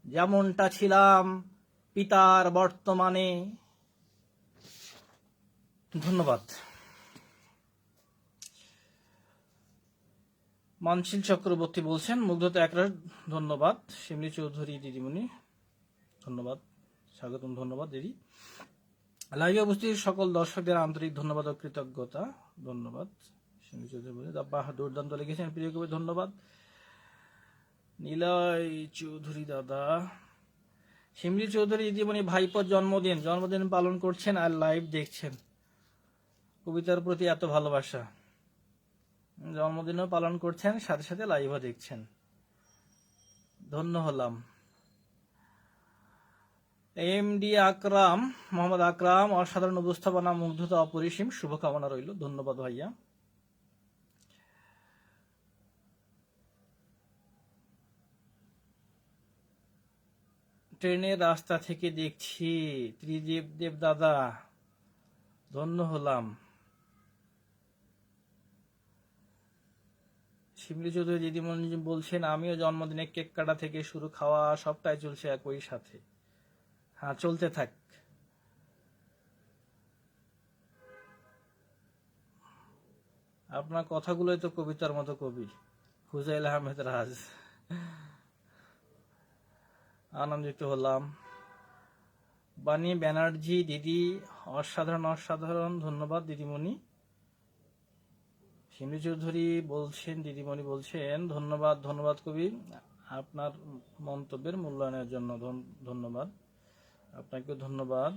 যেমনটা ছিলাম পিতার বর্তমানে। ধন্যবাদ। মানসিল চক্রবর্তী বলছেন মুগ্ধতা একরাশ, ধন্যবাদ। শিমলি চৌধুরী দিদিমণি, ধন্যবাদ, স্বাগতম, ধন্যবাদ দিদি। লাইভে উপস্থিত সকল দর্শকদের আন্তরিক ধন্যবাদ ও কৃতজ্ঞতা, ধন্যবাদ। শিমলি চৌধুরী বলে বাহ, দুর্দান্ত লিখেছেন প্রিয় কবি, ধন্যবাদ। নিলয় চৌধুরী দাদা, শিমলি চৌধুরী দিদিমণি ভাইপোর জন্মদিন পালন করছেন আর লাইভ দেখছেন। কবিতার প্রতি এত ভালোবাসা, জন্মদিনও পালন করছেন, সাথে সাথে লাইভও দেখছেন, ধন্য হলাম। এমডি আকরাম, মোহাম্মদ আকরাম, অসাধারণ উপস্থাপনা, মুগ্ধতা অপরিসীম, শুভকামনা রইল, ধন্যবাদ ভাইয়া। ট্রেনের রাস্তা থেকে দেখছি, ত্রিদীপ দেব দাদা, ধন্য হলাম। শিমলি চৌধুরী দিদিমণি বলছেন আমিও জন্মদিনে কেক কাটা থেকে শুরু খাওয়া সবটাই চলছে একই সাথে। হ্যাঁ, চলতে থাক। আপনার কথাগুলোই তো কবিতার মতো কবি। হুজাইল আহমেদ রাজ, আনন্দিত হলাম। বাণী ব্যানার্জি দিদি, অসাধারণ অসাধারণ, ধন্যবাদ দিদিমণি। শিমলি চৌধুরী বলছেন, দিদিমণি বলছেন ধন্যবাদ ধন্যবাদ কবি, আপনার মন্তব্যের মূল্যায়নের জন্য ধন্যবাদ, আপনাকেও ধন্যবাদ।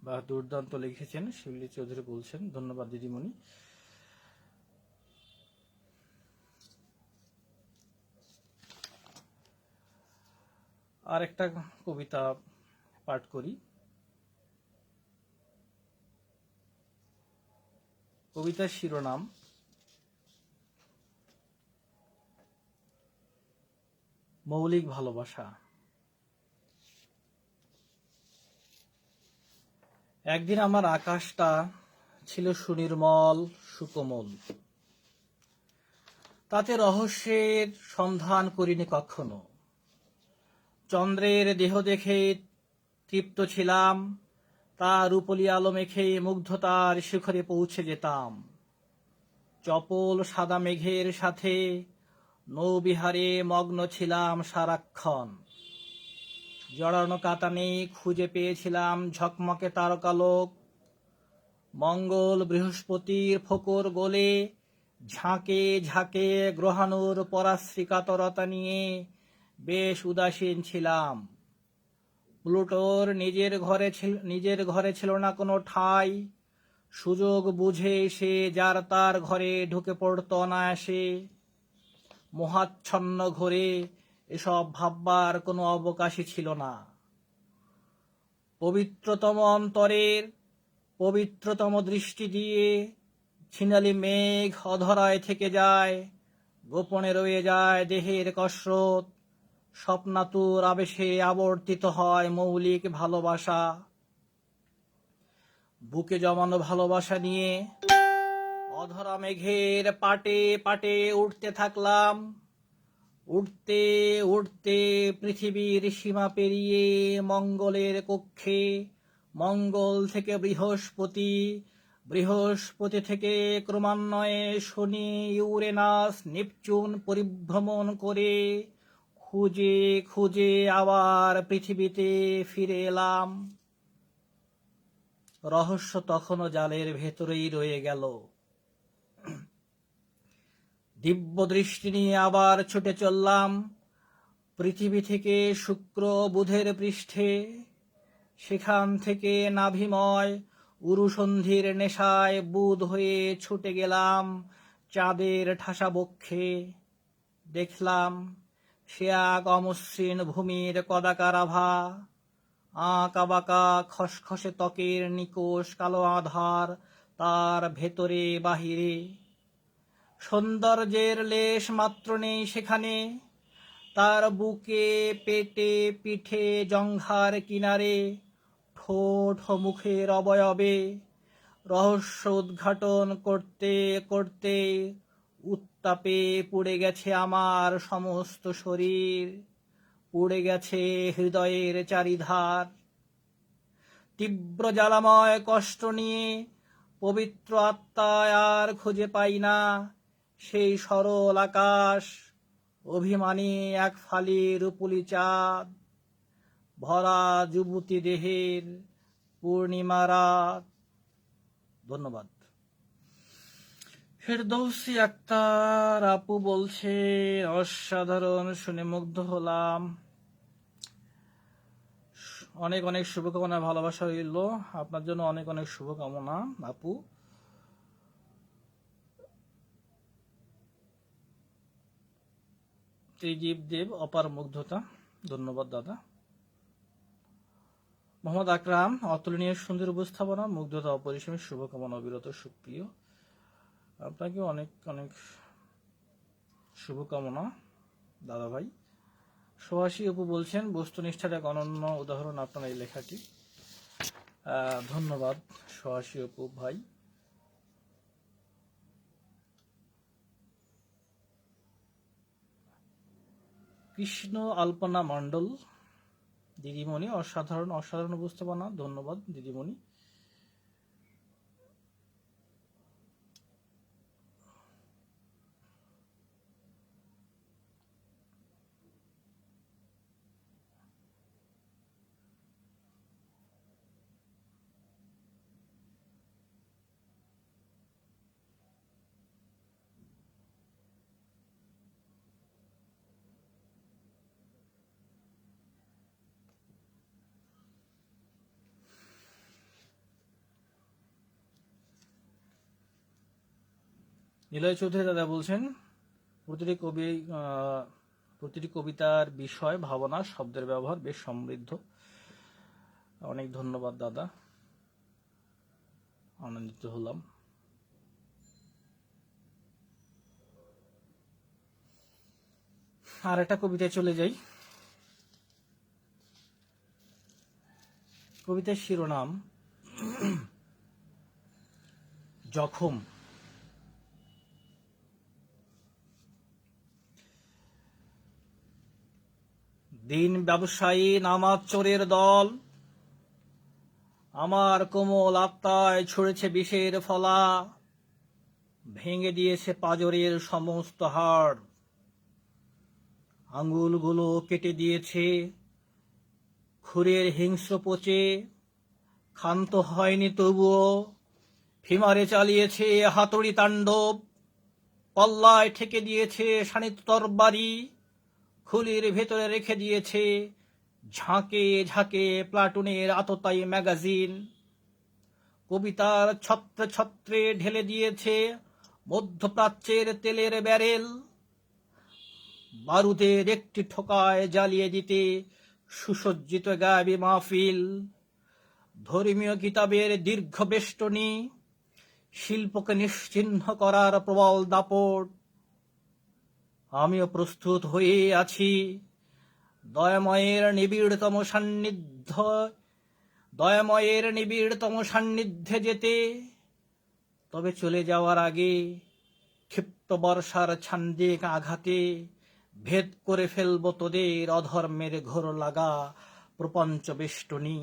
বা দুর্দান্ত লিখেছেন শিমলি চৌধুরী বলছেন, ধন্যবাদ দিদিমণি। আর একটা কবিতা পাঠ করি। কবিতার শিরোনাম মৌলিক ভালোবাসা। একদিন আমার আকাশটা ছিল সুনির্মল সুকোমল, তাতে রহস্যের সন্ধান করিনি কখনো। চন্দ্রের দেহ দেখে তৃপ্ত ছিলাম, তার রূপলি আলো মেখে মুগ্ধতার শিখরে পৌঁছে যেতাম। চপল সাদা মেঘের সাথে নৌবিহারে মগ্ন ছিলাম সারাক্ষণ। জড়ানো কাতানে খুঁজে পেয়েছিলাম ঝকমকে তারকালোক। মঙ্গল বৃহস্পতির ফোকর গোলে ঝাঁকে ঝাঁকে গ্রহাণুর পরাশ্রিকাতরতা নিয়ে বেশ উদাসীন ছিলাম। প্লুটোর নিজের ঘরে ছিল না কোনো ঠাঁই। সুযোগ বুঝে সে যার তার ঘরে ঢুকে পড়ত অনায়াসে। মোহাচ্ছন্ন ঘরে এসব ভাববার কোনো অবকাশই ছিল না। পবিত্রতম অন্তরের পবিত্রতম দৃষ্টি দিয়ে ছিনালি মেঘ অধরায় থেকে যায়, গোপনে রয়ে যায় দেহের কসরত। স্বপ্নাতুর আবেশে আবর্তিত হয় মৌলিক ভালোবাসা। বুকে জমানো ভালোবাসা নিয়ে অধরা মেঘের পাটে পাটে উঠতে থাকলাম। উঠতে উঠতে পৃথিবীর সীমা পেরিয়ে মঙ্গলের কক্ষে, মঙ্গল থেকে বৃহস্পতি, বৃহস্পতি থেকে ক্রমান্বয়ে শনি, ইউরেনাস, নেপচুন পরিভ্রমণ করে খুঁজে খুঁজে আবার পৃথিবীতে ফিরে এলাম। রহস্য তখনও জালের ভেতরেই রয়ে গেল। দিব্য দৃষ্টি নিয়ে আবার ছুটে চললাম পৃথিবী থেকে শুক্র বুধের পৃষ্ঠে। সেখান থেকে নাভিময় উরুসন্ধির নেশায় বুধ হয়ে ছুটে গেলাম চাঁদের ঠাসা বক্ষে। দেখলাম সে এক অমসৃণ ভূমির কদাকার আভা। আঁকা বাঁকা খসখসে ত্বকের নিকোষ কালো আধার তার ভেতরে বাহিরে। সৌন্দর্যের লেশ মাত্র নেই সেখানে। তার বুকে, পেটে, পিঠে, জংঘার কিনারে, ঠোঁট ও মুখের অবয়বে রহস্য উদ্ঘাটন করতে করতে উত্তাপে পুড়ে গেছে আমার সমস্ত শরীর। পুড়ে গেছে হৃদয়ের চারিধার। তীব্র জ্বালাময় কষ্ট নিয়ে পবিত্র আত্মায় আর খুঁজে পাই না সেই সরল আকাশ। অভিমানী এক ফালি রূপুলি চাঁদ, ভরা যুবতী দেহের পূর্ণিমা রাত। ধন্যবাদ। ফেরদৌসী আক্তার আপু বলছে অসাধারণ, শুনে মুগ্ধ হলাম। অনেক অনেক শুভকামনা, ভালোবাসা রইল আপনার জন্য, অনেক অনেক শুভকামনা আপু। ত্রিদীপ দেব, অপার মুগ্ধতা, ধন্যবাদ দাদা। মোহাম্মদ আকরাম, অতুলনীয় সুন্দর উপস্থাপনা, মুগ্ধতা অপরিসীম, শুভকামনা অবিরত সুপ্রিয়। আপনাকে অনেক অনেক শুভকামনা দাদা ভাই। সুহাসী অপু বলছেন বস্তুনিষ্ঠার এক অনন্য উদাহরণ আপনার এই লেখাটি। ধন্যবাদ সুহাসী অপু ভাই। কৃষ্ণ আলপনা মণ্ডল, দিদিমণি অসাধারণ অসাধারণ উপস্থাপনা, ধন্যবাদ দিদিমণি। নিলয় চৌধুরী দাদা বলছেন প্রতিটি প্রতিটি কবিতার বিষয়, ভাবনা, শব্দের ব্যবহার বেশ সমৃদ্ধ। অনেক ধন্যবাদ দাদা, আনন্দিত হলাম। আর একটা কবিতায় চলে যাই। কবিতার শিরোনাম জখম। দিন ব্যবসায়ী নামাজ চোরের দল আমার কোমল আত্মায় ছুঁড়েছে বিষের ফলা, ভেঙে দিয়েছে পাঁজরের সমস্ত হাড়, আঙুলগুলো কেটে দিয়েছে খুরের হিংস্র পচে, ক্ষান্ত হয়নি তবুও ফিমারে চালিয়েছে হাতুড়ি তাণ্ডব, পল্লায় ঠেকে দিয়েছে শানিত তরবারি, খুলির ভেতরে রেখে দিয়েছে ঝাঁকে ঝাঁকে প্লাটুনের আততায়ী ম্যাগাজিন, কবিতার ছত্রে ছত্রে ঢেলে দিয়েছে মধ্যপ্রাচ্যের তেলের ব্যারেল, বারুদের একটি ঠোকায় জ্বালিয়ে দিতে সুসজ্জিত গায়বী মাহফিল, ধর্মীয় কিতাবের দীর্ঘ বেষ্টনী, শিল্পকে নিশ্চিহ্ন করার প্রবল দাপট। আমিও প্রস্তুত হয়ে আছি দয়াময়ের নিবিড়তম সান্নিধ্যে যেতে, তবে চলে যাওয়ার আগে ক্ষিপ্ত বর্ষার ছান্দিক আঘাতে ভেদ করে ফেলব তোদের অধর্মের ঘোর লাগা প্রপঞ্চ বেষ্টনী।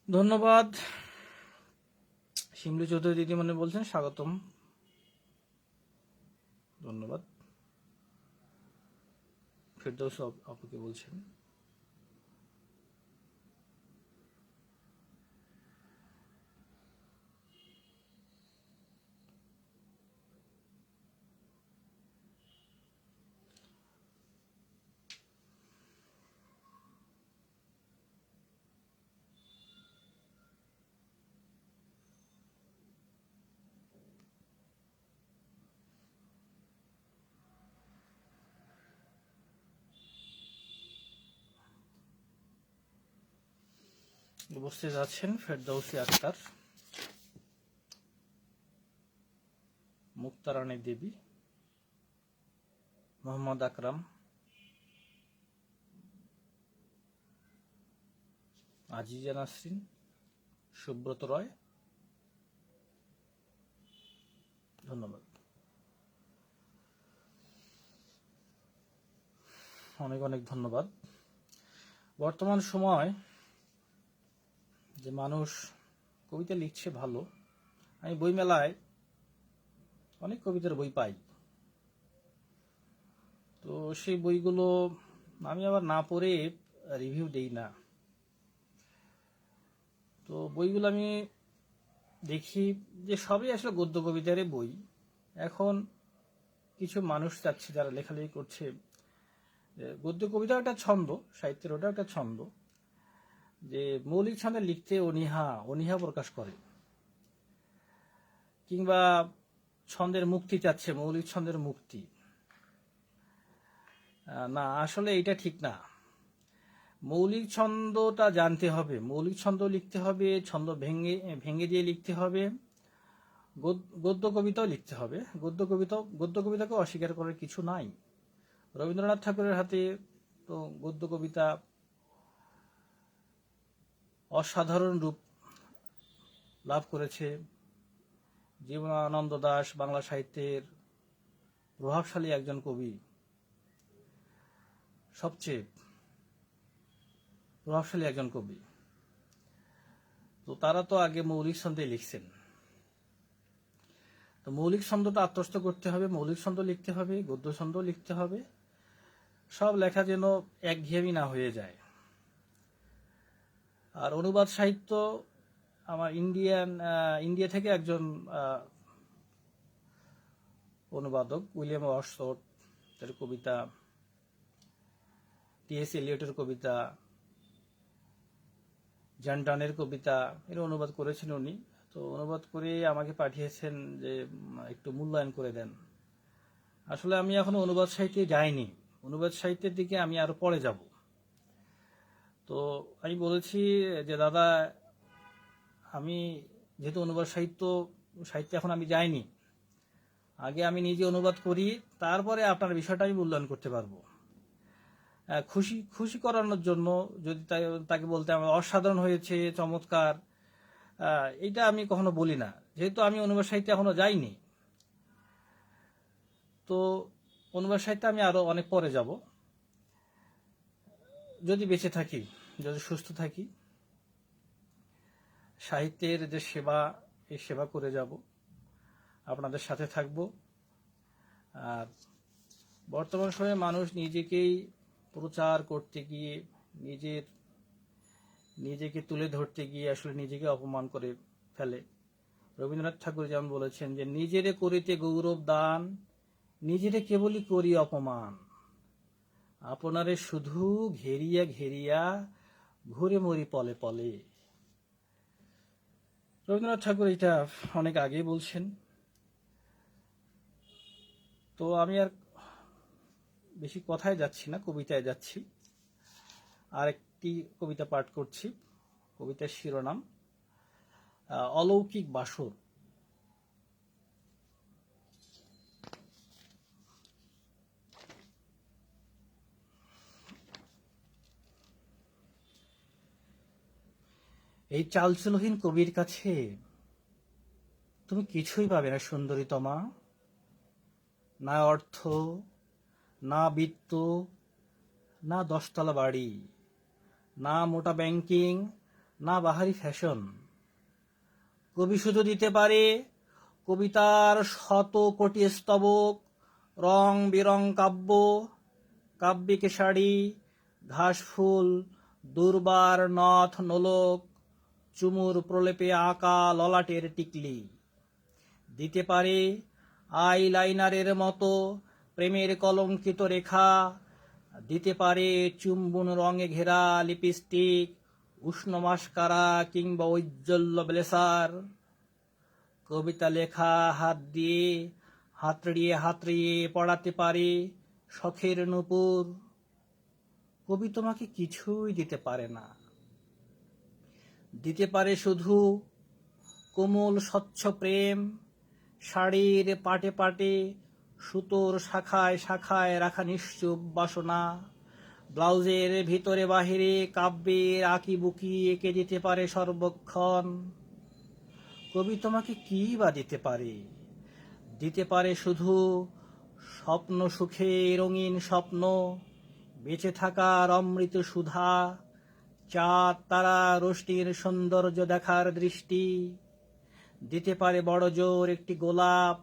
ধন্যবাদ। শিমলি চৌধুরী দিদিমণি বলছেন স্বাগতম, ধন্যবাদ। ফেরদৌস আপুকে বলছেন উপস্থিত আছেন ফেরদৌসী আক্তার, মুক্তারানী দেবী, মোহাম্মদ আকরাম, আজিজা নাসরিন, সুব্রত রয়, ধন্যবাদ। অনেক অনেক ধন্যবাদ। বর্তমান সময় যে মানুষ কবিতা লিখছে ভালো, আমি বইমেলায় অনেক কবিতার বই পাই, তো সেই বইগুলো আমি আবার না পড়ে রিভিউ দেই না। তো বইগুলো আমি দেখি যে সবই আসলে গদ্য কবিতারই বই। এখন কিছু মানুষ যাচ্ছে যারা লেখালেখি করছে, গদ্য কবিতা একটা ছন্দ, সাহিত্যের ওটা একটা ছন্দ, যে মৌলিক ছন্দে লিখতে অনীহা প্রকাশ করে, কিংবা ছন্দের মুক্তি চাচ্ছে, মৌলিক ছন্দের মুক্তি। না, আসলে এটা ঠিক না। মৌলিক ছন্দটা জানতে হবে, মৌলিক ছন্দ লিখতে হবে, ছন্দ ভেঙে দিয়ে লিখতে হবে, গদ্য কবিতাও লিখতে হবে। গদ্য কবিতাকে অস্বীকার করার কিছু নাই। রবীন্দ্রনাথ ঠাকুরের হাতে তো গদ্য কবিতা অসাধারণ রূপ লাভ করেছে। জীবনানন্দ দাশ বাংলা সাহিত্যের প্রভাবশালী একজন কবি, সবচেয়ে প্রভাবশালী একজন কবি। তো তারা তো আগে মৌলিক ছন্দে লিখছেন। তো মৌলিক ছন্দটা আত্মস্থ করতে হবে, মৌলিক ছন্দ লিখতে হবে, গদ্য ছন্দ লিখতে হবে, সব লেখা যেন একঘেয়েমি না হয়ে যায়। আর অনুবাদ সাহিত্য, আমার ইন্ডিয়া থেকে একজন অনুবাদক উইলিয়াম ওয়ার্ডসওয়ার্থের কবিতা, টি.এস. এলিয়টের কবিতা, জন ডনের কবিতা এর অনুবাদ করেছেন উনি। তো অনুবাদ করে আমাকে পাঠিয়েছেন যে একটু মূল্যায়ন করে দেন। আসলে আমি এখনো অনুবাদ সাহিত্যে যাইনি, অনুবাদ সাহিত্যের দিকে আমি আরো পরে যাব। তো আমি বলেছি যে দাদা, আমি যেহেতু অনুবাদ সাহিত্যে এখন আমি যাইনি, আগে আমি নিজে অনুবাদ করি, তারপরে আপনার বিষয়টা আমি মূল্যায়ন করতে পারবো। খুশি খুশি করানোর জন্য যদি তাকে বলতে আমার অসাধারণ হয়েছে, চমৎকার, এইটা আমি কখনো বলি না, যেহেতু আমি অনুবাদ সাহিত্যে এখনো যাইনি। তো অনুবাদ সাহিত্যে আমি আরো অনেক পরে যাব, যদি বেঁচে থাকি, যদি সুস্থ থাকি। সাহিত্যের যে সেবা, এই সেবা করে যাব, আপনাদের সাথে থাকব। আর বর্তমান সময়ে মানুষ নিজেকেই প্রচার করতে গিয়ে, নিজেকে তুলে ধরতে গিয়ে আসলে নিজেকে অপমান করে ফেলে। রবীন্দ্রনাথ ঠাকুর যেমন বলেছেন যে নিজেরে করিতে গৌরব দান, নিজেরে কেবলই করি অপমান, আপনারে শুধু ঘেরিয়া ঘেরিয়া ঘুরে মরি পলে পলে। রবীন্দ্রনাথ ঠাকুর এটা অনেক আগেই বলছেন। তো আমি আর বেশি কথায় যাচ্ছি না, কবিতায় যাচ্ছি। আর একটি কবিতা পাঠ করছি। কবিতার শিরোনাম অলৌকিক বাসর। এই চালচলহীন কবির কাছে তুমি কিছুই পাবে না সুন্দরীতমা, না অর্থ, না বিত্ত, না 10 তলা বাড়ি, না মোটা ব্যাংকিং, না বাহারি ফ্যাশন। কবি শুধু দিতে পারে কবিতার 100 কোটি স্তবক, রং বেরং কাব্য, কাব্যিক শাড়ি, ঘাস ফুল, দুর্বার নথ নোলক, চুমুর প্রলেপে আঁকা ললাটের টিকলি। দিতে পারে আই লাইনারের মতো প্রেমের কলঙ্কিত রেখা, দিতে পারে চুম্বন রঙে ঘেরা লিপস্টিক, উষ্ণ মাস্কারা কিংবা ঔজ্জ্বল্য ব্লেসার। কবিতা লেখা হাত দিয়ে হাতড়িয়ে পড়াতে পারে শখের নূপুর। কবি তোমাকে কিছুই দিতে পারে না, দিতে পারে শুধু কোমল স্বচ্ছ প্রেম, শাড়ির পাটে পাটে সুতোর শাখায় শাখায় রাখা নিশ্চুপ বাসনা। ব্লাউজের ভিতরে বাহিরে কাব্যের আঁকিবুকি এঁকে দিতে পারে সর্বক্ষণ। কবি তোমাকে কি বা দিতে পারে? দিতে পারে শুধু স্বপ্ন সুখে রঙিন স্বপ্ন, বেঁচে থাকার অমৃত সুধা, চাঁদ তারা রোশনির সৌন্দর্য দেখার দৃষ্টি। দিতে পারে বড় জোর একটি গোলাপ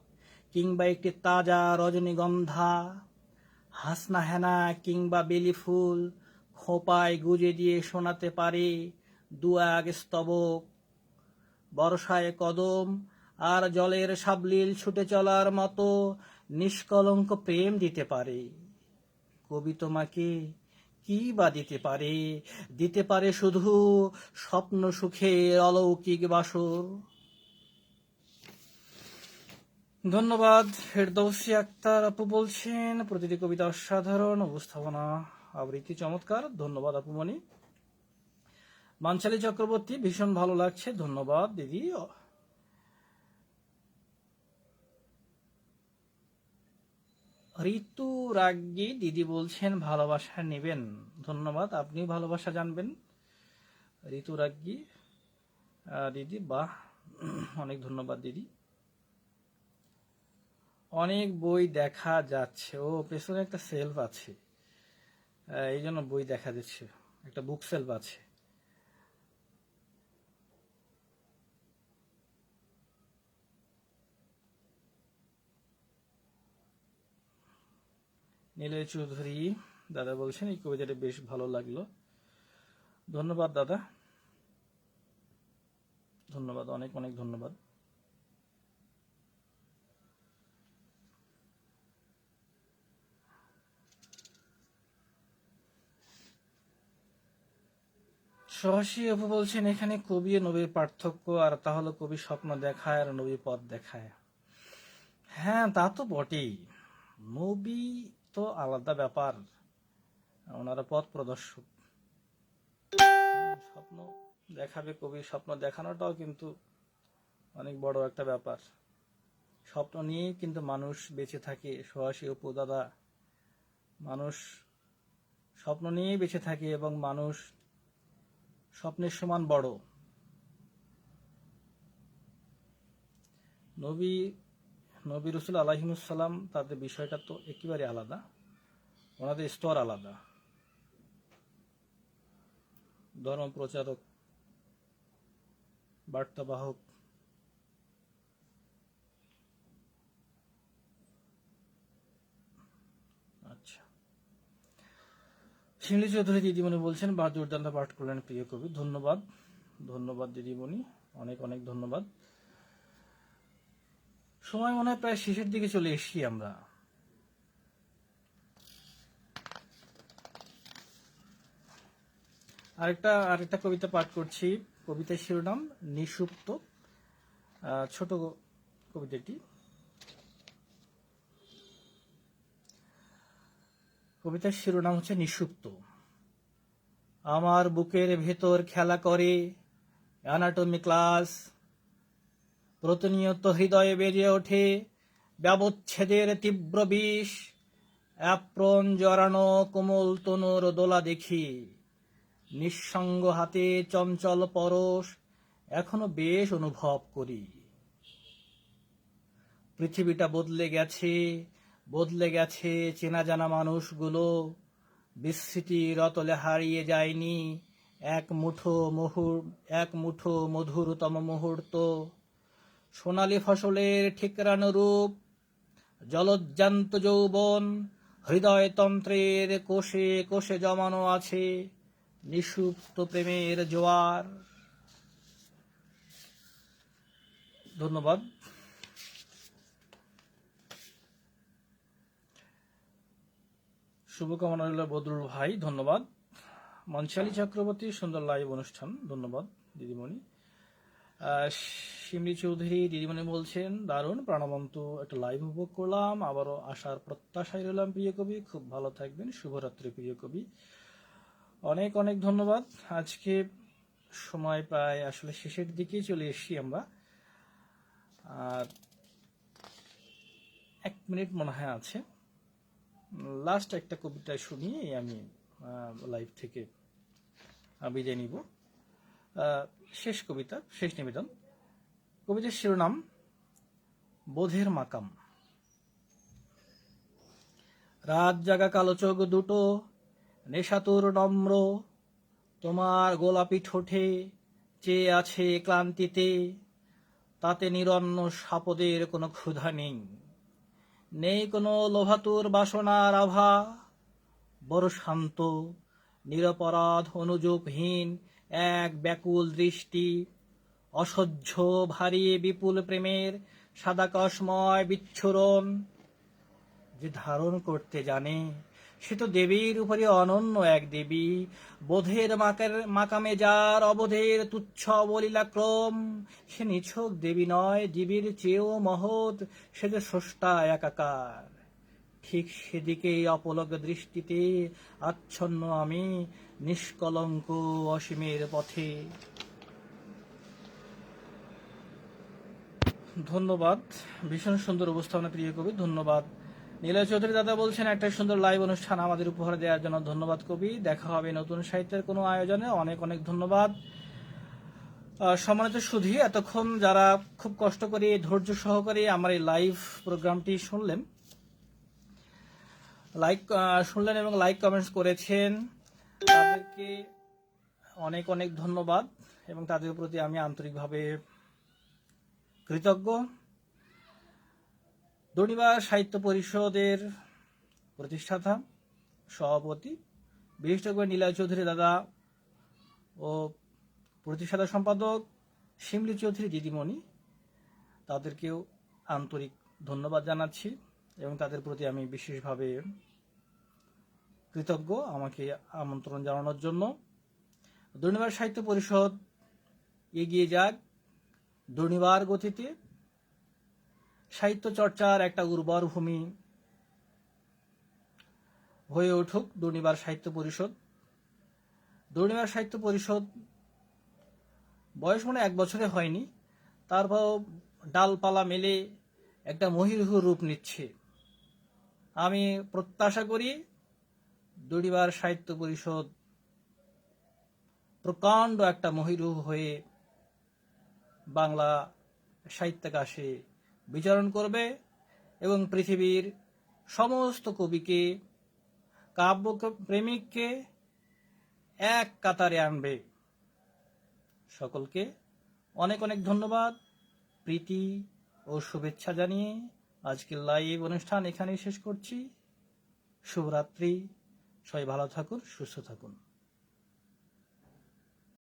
কিংবা একটি তাজা রজনীগন্ধা, হাসনা হেনা কিংবা বেলি ফুল খোঁপায় গুজে দিয়ে শোনাতে পারে দুয়াগ স্তবক। বর্ষায় কদম আর জলের সাবলীল ছুটে চলার মতো নিষ্কলঙ্ক প্রেম দিতে পারে। কবি তোমাকে কি বা দিতে পারে? দিতে পারে শুধু স্বপ্ন সুখের অলৌকিক বাসর। ধন্যবাদ। ফেরদৌসী আক্তার আপু বলছেন প্রতিটি কবিতা অসাধারণ, উপস্থাপনা আবৃত্তি চমৎকার। ধন্যবাদ আপুমণি। মানসালী চক্রবর্তী ভীষণ ভালো লাগছে, ধন্যবাদ দিদি। ঋতু রাগ্গী দিদি বলছেন ভালোবাসা নেবেন, ধন্যবাদ, আপনি ভালোবাসা জানবেন। ঋতু রাগ্গী দিদি, বাহ, অনেক ধন্যবাদ দিদি। অনেক বই দেখা যাচ্ছে, ও পেছনে একটা সেলফ আছে, এই জন্য বই দেখা যাচ্ছে, একটা বুক সেলফ আছে। নীলয় চৌধুরী দাদা বলছেন এই কবিতাটা বেশ ভালো লাগলো, ধন্যবাদ দাদা, ধন্যবাদ, অনেক অনেক ধন্যবাদ। সহসী আপু বলছেন এখানে কবি ও নবীর পার্থক্য, আর তা হলো কবি স্বপ্ন দেখায় আর নবী পথ দেখায়। হ্যাঁ, তা তো বটেই। নবী তো আলাদা ব্যাপার, ওনারা পথ প্রদর্শক। স্বপ্ন দেখাবে কবি, স্বপ্ন দেখানোটাও কিন্তু অনেক বড় একটা ব্যাপার। স্বপ্ন নিয়েই কিন্তু মানুষ বেঁচে থাকে। সহসী অপু দাদা, মানুষ স্বপ্ন নিয়েই বেঁচে থাকে এবং মানুষ স্বপ্নের সমান বড়। নবী নবী রসুল আলাইহিমুসসালাম, তাদের বিষয়টা তো একেবারে আলাদা, ওনাদের স্তর আলাদা। ধর্ম প্রচারক, বার্তাবাহক। আচ্ছা, শিমলি চৌধুরী দিদিমণি বলছেন বা দুর্দান্ত পাঠ করলেন প্রিয় কবি। ধন্যবাদ, ধন্যবাদ দিদিমণি, অনেক অনেক ধন্যবাদ। সময় মনে হয় প্রায় শেষের দিকে চলে এসেছি আমরা। আরেকটা কবিতা পাঠ করছি। কবিতার শিরোনাম নিষুপ্ত। ছোট কবিতাটি। কবিতার শিরোনাম হচ্ছে নিষুপ্ত। আমার বুকের ভেতর খেলা করে অ্যানাটমি ক্লাস, প্রতিনিয়ত হৃদয়ে বেজে ওঠে ব্যবচ্ছেদের তীব্র বিষ। অ্যাপ্রন জড়ানো কোমল তনুর দোলা দেখি, নিঃসঙ্গ হাতে চঞ্চল পরশ এখনো বেশ অনুভব করি। পৃথিবীটা বদলে গেছে চেনা জানা মানুষগুলো, বিস্মৃতির অতলে হারিয়ে যায়নি এক মুঠো মধুরতম মুহূর্ত। সোনালী ফসলের ঠিকরানো রূপ, জলজ্জান্ত যৌবন, হৃদয়তন্ত্রের কোষে কোষে জমানো আছে নিষুপ্ত প্রেমের জোয়ার। ধন্যবাদ। শুভকামনা রইল বদরুল ভাই, ধন্যবাদ। মনশালী চক্রবর্তী, সুন্দর লাইভ অনুষ্ঠান, ধন্যবাদ দিদিমণি। শিমলি চৌধুরী দিদিমণি বলছেন দারুণ প্রাণবন্ত একটা লাইভ উপভোগ করলাম, আবারও আসার প্রত্যাশায় রইলাম প্রিয় কবি, খুব ভালো থাকবেন, শুভরাত্রি প্রিয় কবি। অনেক অনেক ধন্যবাদ। আজকে সময় প্রায় আসলে শেষের দিকেই চলে এসেছি আমরা, আর 1 মিনিট মনে হয় আছে। লাস্ট একটা কবিতা শুনিয়ে আমি লাইভ থেকে বিদায় নিব। শেষ কবিতা, শেষ নিবেদন। কবিতার শিরোনাম বোধের মাকাম। রাত জাগা কালো চোখ দুটো নেশাতুর নম্র, তোমার গোলাপি ঠোঁটে চেয়ে আছে ক্লান্তিতে। তাতে নিরন্ন সাপদের কোনো ক্ষুধা নেই কোনো লোভাতুর বাসনার আভা। বড় শান্ত, নিরপরাধ, অনুযোগহীন এক ব্যাকুল দৃষ্টি, অসহ্য ভারী বিপুল প্রেমের সাদাকাশময় বিচ্ছুরণ। যে ধারণ করতে জানে সে তো দেবীর উপরে অনন্য এক দেবী। বোধের মাকামে যার অবোধের তুচ্ছ অবলীলাক্রম, সে নিছক দেবী নয়, জীবের চেয়েও মহৎ, সে যে স্রষ্টা একাকার। ঠিক সেদিকেই অপলক দৃষ্টিতে আচ্ছন্ন আমি, নিষ্কলঙ্ক অসীমের পথে। ধন্যবাদ, ভীষণ সুন্দর উপস্থাপনা প্রিয় কবি, ধন্যবাদ। নীলয় চৌধুরী দাদা বলছেন একটা সুন্দর লাইভ অনুষ্ঠান আমাদের উপহার দেওয়ার জন্য ধন্যবাদ কবি। দেখা হবে নতুন সাহিত্যের কোনো আয়োজনে। অনেক অনেক ধন্যবাদ। সম্মানিত সুধী, এতক্ষণ যারা খুব কষ্ট করে ধৈর্য সহকারে আমার এই লাইভ প্রোগ্রামটি শুনলেন এবং লাইক কমেন্টস করেছেন, তাদেরকে অনেক অনেক ধন্যবাদ এবং তাদের প্রতি আমি আন্তরিকভাবে কৃতজ্ঞ। দৈনিবার সাহিত্য পরিষদের প্রতিষ্ঠাতা, সভাপতি, বিশিষ্ট কবি নীলয় চৌধুরী দাদা ও প্রতিষ্ঠাতা সম্পাদক শিমলি চৌধুরী দিদিমণি, তাদেরকেও আন্তরিক ধন্যবাদ জানাচ্ছি এবং তাদের প্রতি আমি বিশেষভাবে কৃতজ্ঞ আমাকে আমন্ত্রণ জানানোর জন্য। দুর্নিবার সাহিত্য পরিষদ এগিয়ে যাক দুর্নিবার গতিতে, সাহিত্য চর্চার একটা উর্বর ভূমি হয়ে উঠুক দুর্নিবার সাহিত্য পরিষদ। দুর্নিবার সাহিত্য পরিষদ বয়স মনে 1 বছরে হয়নি, তারপর ডালপালা মেলে একটা মহিরুহ রূপ নিচ্ছে। আমি প্রত্যাশা করি দুর্নিবার সাহিত্য পরিষদ প্রকাণ্ড একটা মহিরুহ হয়ে বাংলা সাহিত্যাকাশে বিচরণ করবে এবং পৃথিবীর সমস্ত কবিকে, কাব্য প্রেমিককে এক কাতারে আনবে। সকলকে অনেক অনেক ধন্যবাদ, প্রীতি ও শুভেচ্ছা জানিয়ে আজকের লাইভ অনুষ্ঠান এখানেই শেষ করছি। শুভরাত্রি, সবাই ভালো থাকুন, সুস্থ থাকুন।